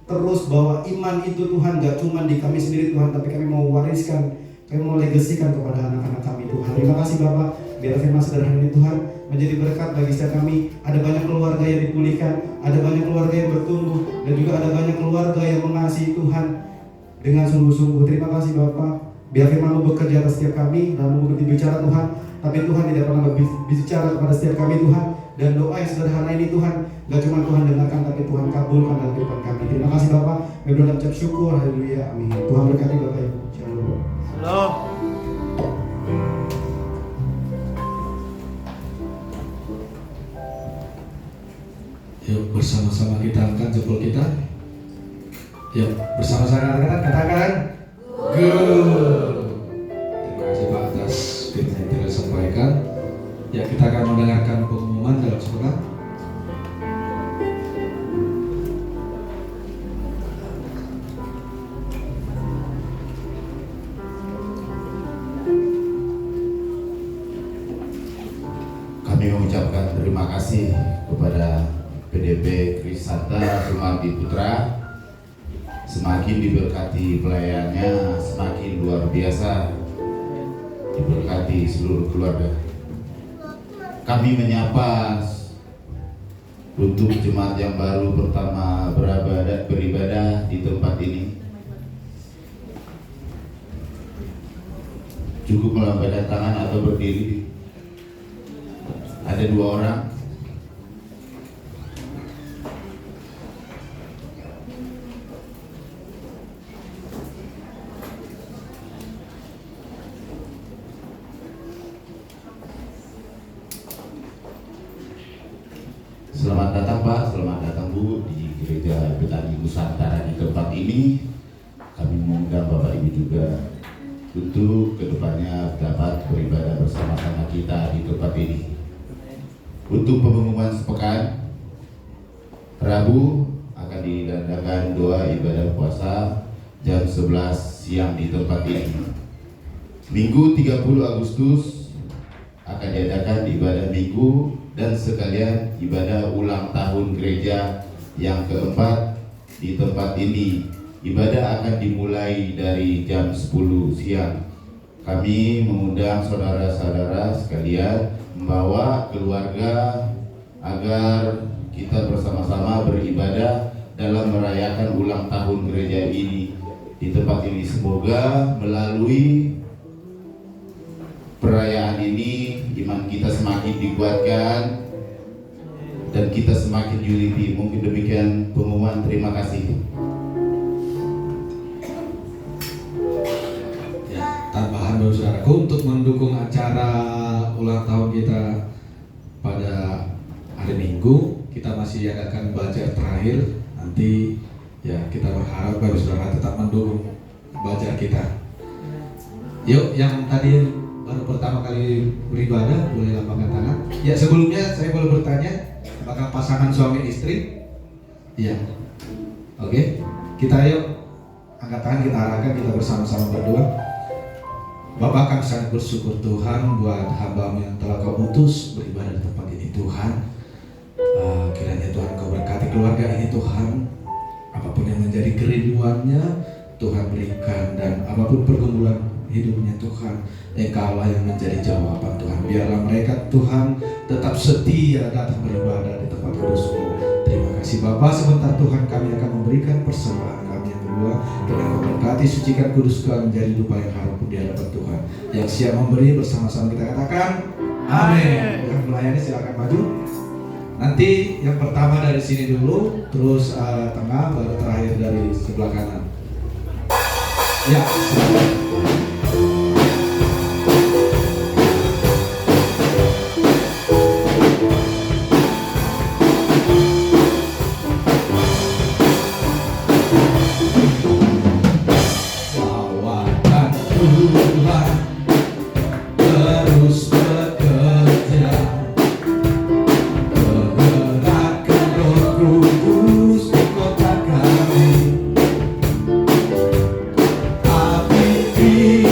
terus bahwa iman itu Tuhan gak cuma di kami sendiri Tuhan, tapi kami mau wariskan, kami mau legasikan kepada anak-anak kami Tuhan. Terima kasih Bapak, biar firman sederhana ini Tuhan menjadi berkat bagi setiap kami. Ada banyak keluarga yang dipulihkan, ada banyak keluarga yang bertumbuh, dan juga ada banyak keluarga yang mengasihi Tuhan dengan sungguh-sungguh. Terima kasih Bapak, biar firman-Mu bekerja atas setiap kami dalam mengerti bicara Tuhan, tapi Tuhan tidak pernah berbicara kepada setiap kami Tuhan. Dan doa yang sederhana ini Tuhan, gak cuma Tuhan dengarkan, tapi Tuhan kabulkan dalam kehidupan kami. Terima kasih Bapak, kami berdoa ucap syukur, haleluya, amin. Tuhan berkati Bapak Ibu. Shalom. Shalom. Yuk bersama-sama kita angkat jempol kita. Yuk bersama-sama katakan good. Terima kasih Pak atas firman yang telah disampaikan. Ya, kita akan mendengarkan pengumuman dalam sebentar. Kami mengucapkan terima kasih kepada PDB Krisanta Sumardi Putra. Semakin diberkati pelayannya, semakin luar biasa diberkati seluruh keluarga. Kami menyapa untuk jemaat yang baru pertama beribadah di tempat ini. Cukup melambaikan tangan atau berdiri. Ada 2 orang. Selamat datang Pak, selamat datang Bu di Gereja Betani Nusantara di tempat ini. Kami mengundang Bapak Ibu juga untuk kedepannya dapat beribadah bersama-sama kita di tempat ini. Untuk pengumuman sepekan, Rabu akan diadakan doa ibadah puasa jam 11 siang di tempat ini. Minggu 30 Agustus akan diadakan ibadah minggu dan sekalian ibadah ulang tahun gereja yang keempat di tempat ini. Ibadah akan dimulai dari jam 10 siang. Kami mengundang saudara-saudara sekalian membawa keluarga agar kita bersama-sama beribadah dalam merayakan ulang tahun gereja ini di tempat ini. Semoga melalui perayaan ini iman kita semakin dikuatkan dan kita semakin unity. Mungkin demikian pengumuman. Terima kasih. Tambahan baru saudaraku, untuk mendukung acara ulang tahun kita pada hari Minggu, kita masih adakan bazar terakhir. Nanti ya kita berharap baru saudara tetap mendukung bazar kita. Yuk, yang tadi baru pertama kali beribadah boleh lambaikan tangan. Ya, sebelumnya saya boleh bertanya, apakah pasangan suami istri? Iya. Oke, kita yuk angkat tangan, kita arahkan, kita bersama-sama berdoa. Bapak, kami sangat bersyukur Tuhan buat hamba-Mu yang telah Kau utus beribadah di tempat ini Tuhan. Kiranya Tuhan Kau berkati keluarga ini Tuhan. Apapun yang menjadi kerinduannya Tuhan berikan, dan apapun pergumulan hidupnya Tuhan, Engkaulah yang menjadi jawaban Tuhan. Biarlah mereka Tuhan tetap setia datang beribadah di tempat kudus-Mu. Terima kasih Bapak. Sebentar Tuhan kami akan memberikan persembahan kami yang kedua. Tuhan Kau berkati, sucikan, kuduskan menjadi dupa yang harum di hadapan Tuhan. Yang siap memberi bersama-sama kita katakan amin. Yang melayani silakan maju. Nanti yang pertama dari sini dulu, terus tengah, baru terakhir dari sebelah kanan. Ya, silakan. Api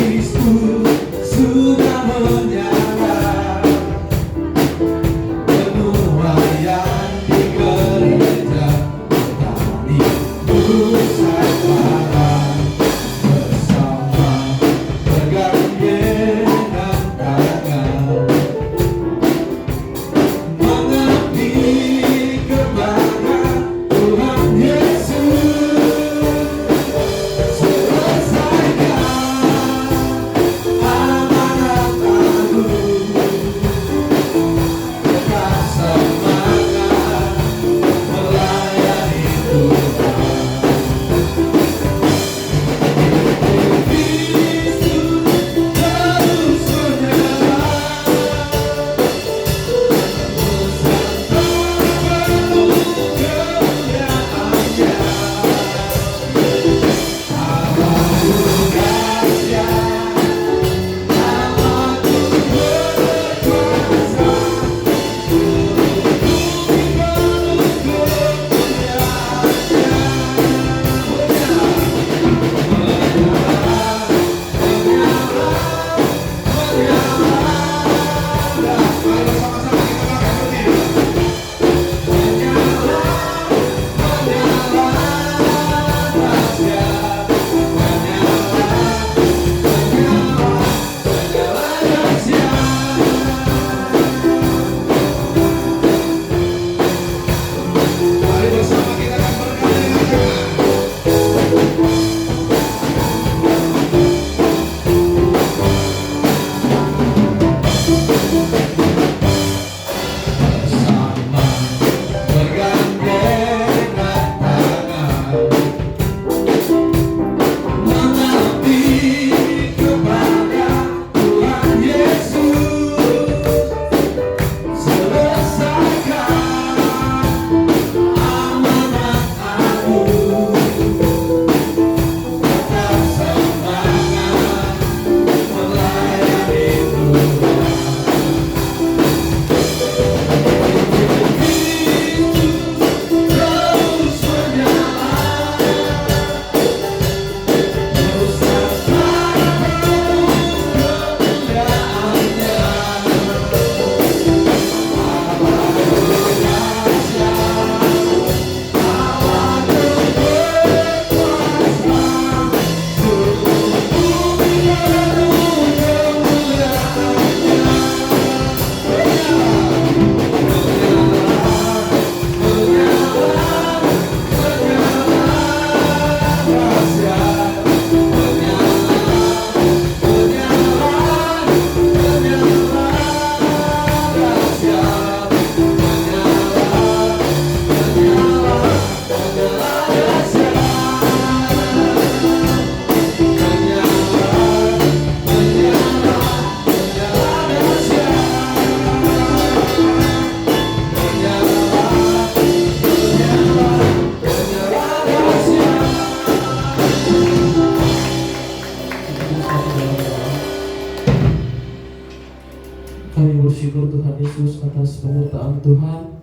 Yesus atas penyertaan Tuhan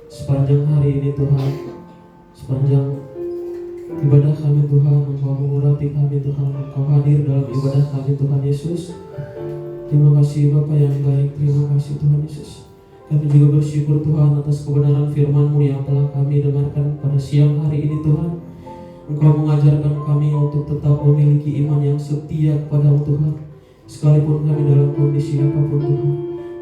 sepanjang hari ini Tuhan, sepanjang ibadah kami Tuhan. Engkau mengurapi kami Tuhan, Engkau hadir dalam ibadah kami Tuhan Yesus. Terima kasih Bapa yang baik, terima kasih Tuhan Yesus. Kami juga bersyukur Tuhan atas kebenaran firman-Mu yang telah kami dengarkan pada siang hari ini Tuhan. Engkau mengajarkan kami untuk tetap memiliki iman yang setia kepada-Mu Tuhan. Sekalipun kami dalam kondisi apapun Tuhan,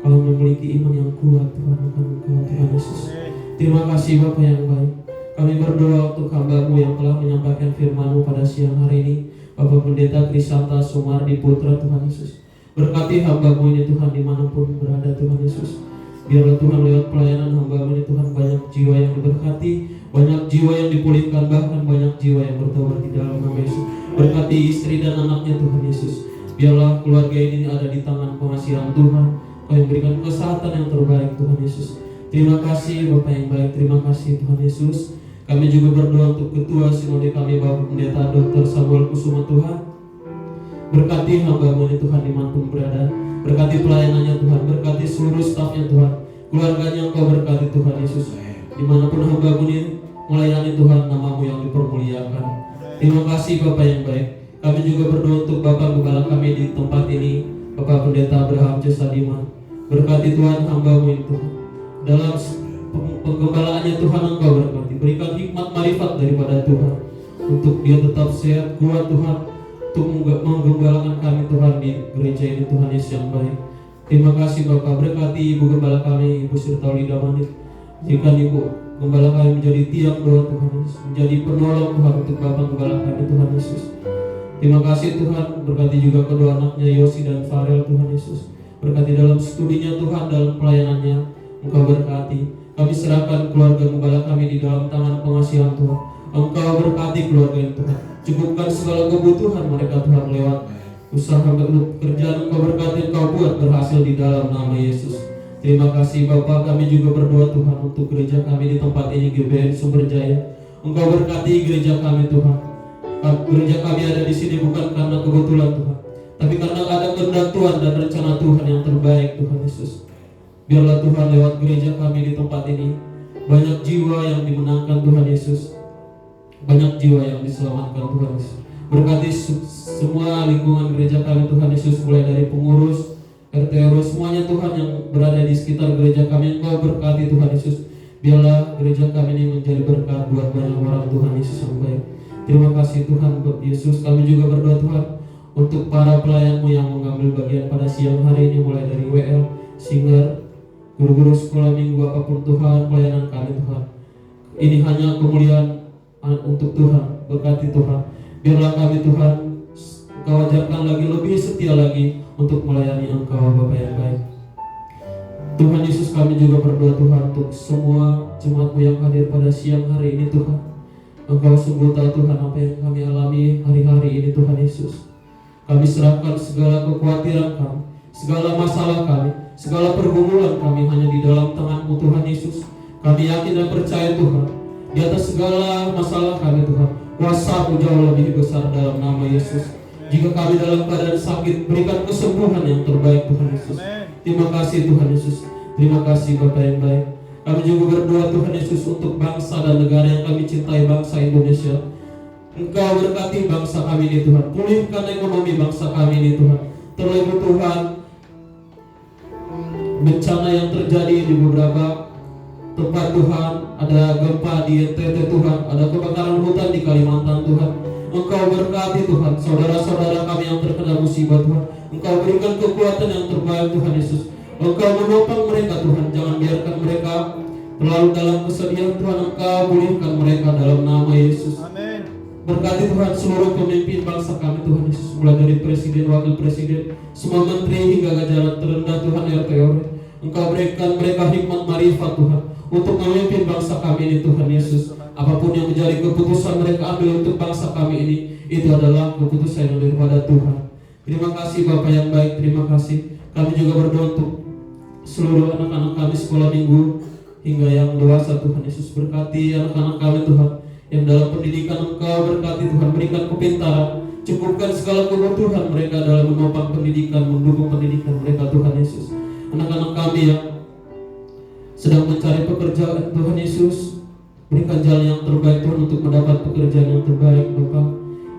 kami memiliki iman yang kuat Tuhan akan Engkau Tuhan Yesus. Terima kasih Bapa yang baik. Kami berdoa untuk hamba-Mu yang telah menyampaikan firman-Mu pada siang hari ini, Bapak Pendeta Krisanta Sumardi Putra Tuhan Yesus. Berkati hamba-Mu ini Tuhan dimanapun berada Tuhan Yesus. Biarlah Tuhan lewat pelayanan hamba-Mu ini Tuhan banyak jiwa yang diberkati, banyak jiwa yang dipulihkan, bahkan banyak jiwa yang bertobat di dalam nama Yesus. Berkati istri dan anaknya Tuhan Yesus. Biarlah keluarga ini ada di tangan pengasihan Tuhan. Kau yang berikan kesehatan yang terbaik Tuhan Yesus. Terima kasih Bapak yang baik, terima kasih Tuhan Yesus. Kami juga berdoa untuk ketua sinode kami Bapak Pendeta Dr. Samuel Kusuma Tuhan. Berkati hamba-Mu ini Tuhan dimanapun berada. Berkati pelayanannya Tuhan, berkati seluruh stafnya Tuhan, keluarganya Engkau berkati Tuhan Yesus. Dimanapun hamba-Mu ini melayani Tuhan, nama-Mu yang dipermuliakan. Terima kasih Bapak yang baik. Kami juga berdoa untuk Bapak Gembala kami di tempat ini, Bapak Pendeta Abraham C. Sadiman. Berkati Tuhan hamba-Mu ini Tuhan. Dalam penggembalaannya Tuhan Engkau berkati. Berikan hikmat marifat daripada Tuhan, untuk dia tetap sehat, kuat Tuhan, untuk menggembalakan kami Tuhan di gereja ini Tuhan Yesus yang baik. Terima kasih Bapak, berkati Ibu Gembala kami, Ibu Sirtauli Damanit. Jika Ibu Gembala kami menjadi tiang doa Tuhan Yesus, menjadi penolong Tuhan untuk Bapak Gembala kami Tuhan Yesus. Terima kasih Tuhan, berkati juga kedua anaknya Yosi dan Farel Tuhan Yesus. Berkati dalam studinya Tuhan, dalam pelayanannya Engkau berkati. Kami serahkan keluarga Gembala kami di dalam tangan pengasihan Tuhan. Engkau berkati keluarga ini Tuhan. Cukupkan segala kebutuhan mereka Tuhan lewat usaha pekerjaan Engkau berkati, Engkau buat berhasil di dalam nama Yesus. Terima kasih Bapak, kami juga berdoa Tuhan untuk gereja kami di tempat ini GBN Sumberjaya. Engkau berkati gereja kami Tuhan. Gereja kami ada di sini bukan karena kebetulan Tuhan, tapi karena ada kehendak Tuhan dan rencana Tuhan yang terbaik Tuhan Yesus. Biarlah Tuhan lewat gereja kami di tempat ini banyak jiwa yang dimenangkan Tuhan Yesus, banyak jiwa yang diselamatkan Tuhan Yesus. Berkati semua lingkungan gereja kami Tuhan Yesus, mulai dari pengurus, RT RW, semuanya Tuhan yang berada di sekitar gereja kami. Engkau berkati Tuhan Yesus. Biarlah gereja kami ini menjadi berkat buat banyak orang Tuhan Yesus yang baik. Terima kasih Tuhan Yesus. Kami juga berdoa Tuhan untuk para pelayan-Mu yang mengambil bagian pada siang hari ini, mulai dari WL, singer, guru-guru sekolah minggu, apapun Tuhan pelayanan kami Tuhan. Ini hanya kemuliaan untuk Tuhan. Berkati Tuhan. Biarlah kami Tuhan Engkau ajarkan lagi, lebih setia lagi untuk melayani Engkau Bapa yang baik. Tuhan Yesus, kami juga berdoa Tuhan untuk semua jemaat-Mu yang hadir pada siang hari ini Tuhan. Engkau sungguh tahu Tuhan apa yang kami alami hari-hari ini Tuhan Yesus. Kami serahkan segala kekhawatiran kami, segala masalah kami, segala pergumulan kami hanya di dalam tangan-Mu Tuhan Yesus. Kami yakin dan percaya Tuhan, di atas segala masalah kami Tuhan, kuasa-Mu jauh lebih besar dalam nama Yesus. Jika kami dalam keadaan sakit, berikan kesembuhan yang terbaik Tuhan Yesus. Terima kasih Tuhan Yesus. Terima kasih Bapa yang baik. Kami juga berdoa Tuhan Yesus untuk bangsa dan negara yang kami cintai, bangsa Indonesia. Engkau berkati bangsa kami ini Tuhan. Pulihkan ekonomi bangsa kami ini Tuhan. Terlebih Tuhan, bencana yang terjadi di beberapa tempat Tuhan. Ada gempa di NTT Tuhan, ada kebakaran hutan di Kalimantan Tuhan. Engkau berkati Tuhan saudara-saudara kami yang terkena musibah Tuhan. Engkau berikan kekuatan yang terbaik Tuhan Yesus. Engkau menopang mereka Tuhan. Jangan biarkan mereka terlalu dalam kesedihan Tuhan. Engkau pulihkan mereka dalam nama Yesus. Amin. Berkati Tuhan seluruh pemimpin bangsa kami Tuhan Yesus, mulai dari presiden, wakil presiden, semua menteri hingga jajaran terendah Tuhan RT RW. Engkau berikan mereka hikmat marifat Tuhan untuk memimpin bangsa kami ini Tuhan Yesus. Apapun yang menjadi keputusan mereka ambil untuk bangsa kami ini, itu adalah keputusan yang daripada Tuhan. Terima kasih Bapak yang baik, terima kasih. Kami juga berdoa untuk seluruh anak-anak kami sekolah minggu hingga yang dewasa Tuhan Yesus. Berkati anak-anak kami Tuhan yang dalam pendidikan. Engkau berkati Tuhan, berikan kepintaran, cukupkan segala kebutuhan mereka dalam menopang pendidikan, mendukung pendidikan mereka Tuhan Yesus. Anak-anak kami yang sedang mencari pekerjaan Tuhan Yesus, berikan jalan yang terbaik Tuhan untuk mendapat pekerjaan yang terbaik Bapa.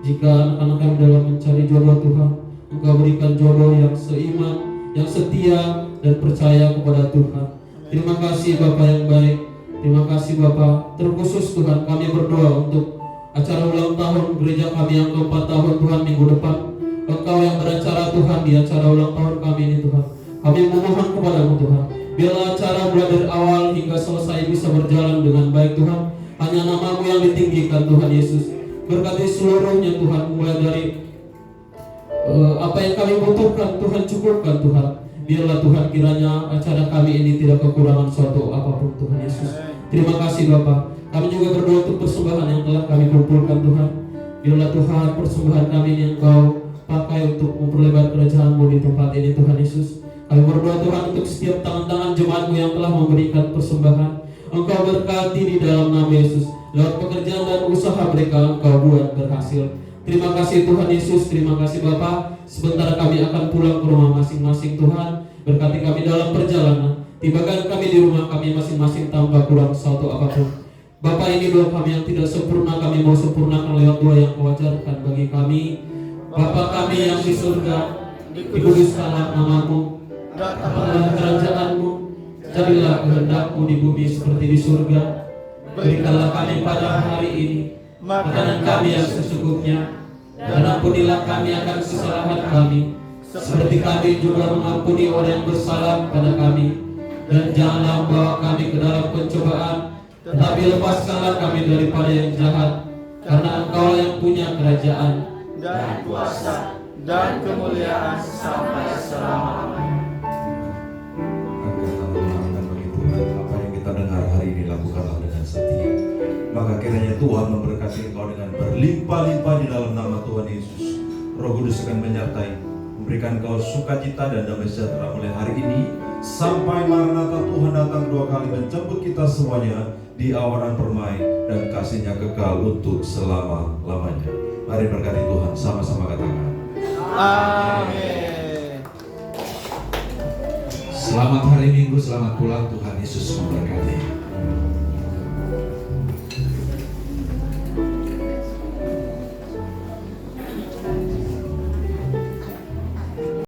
Jika anak-anak kami dalam mencari jodoh Tuhan, Engkau berikan jodoh yang seiman, yang setia dan percaya kepada Tuhan. Terima kasih Bapa yang baik. Terima kasih Bapa. Terkhusus Tuhan kami berdoa untuk acara ulang tahun gereja kami yang ke-4 tahun Tuhan minggu depan. Engkau yang beracara Tuhan di acara ulang tahun kami ini Tuhan. Kami memohon kepadamu Tuhan, biarlah acara mulai dari awal hingga selesai bisa berjalan dengan baik Tuhan. Hanya nama-Mu yang ditinggikan Tuhan Yesus. Berkati seluruhnya Tuhan, mulai dari apa yang kami butuhkan Tuhan, cukupkan Tuhan. Biarlah Tuhan kiranya acara kami ini tidak kekurangan suatu apapun Tuhan Yesus. Terima kasih Bapa. Kami juga berdoa untuk persembahan yang telah kami kumpulkan Tuhan. Biarlah Tuhan persembahan kami ini Engkau pakai untuk memperlebar kerajaan-Mu di tempat ini Tuhan Yesus. Kami berdoa Tuhan untuk setiap tangan-tangan jemaat-Mu yang telah memberikan persembahan. Engkau berkati di dalam nama Yesus. Lewat pekerjaan dan usaha mereka Engkau buat berhasil. Terima kasih Tuhan Yesus, terima kasih Bapa. Sebentar kami akan pulang ke rumah masing-masing Tuhan. Berkati kami dalam perjalanan. Tibakan kami di rumah kami masing-masing tanpa kurang satu apapun. Bapa, ini doa kami yang tidak sempurna, kami mau sempurnakan lewat doa yang Kau ajarkan bagi kami. Bapa kami yang di surga, dikuduskanlah nama-Mu, datanglah kerajaan-Mu, jadilah kehendak-Mu di bumi seperti di surga. Berikanlah kami pada hari ini makanan kami yang sesungguhnya, dan ampunilah kami akan kesalahan kami, seperti kami juga mengampuni orang yang bersalah pada kami. Dan janganlah membawa kami ke dalam pencobaan, tetapi lepaskanlah kami daripada yang jahat, karena Engkau yang punya kerajaan dan kuasa dan kemuliaan sampai selama-lamanya. Angkatlah tangan bagi Tuhan. Apa yang kita dengar hari ini lakukanlah dengan setia. Maka kiranya Tuhan memberkati engkau dengan berlimpah-limpah di dalam nama Tuhan Yesus. Roh Kudus akan menyertai, memberikan engkau sukacita dan damai sejahtera mulai hari ini sampai Maranatha Tuhan datang dua kali menjemput kita semuanya di awanan permai dan kasih-Nya kekal untuk selama-lamanya. Mari berkati Tuhan, sama-sama katakan Amin. selamat hari Minggu, selamat pulang, Tuhan Yesus memberkati.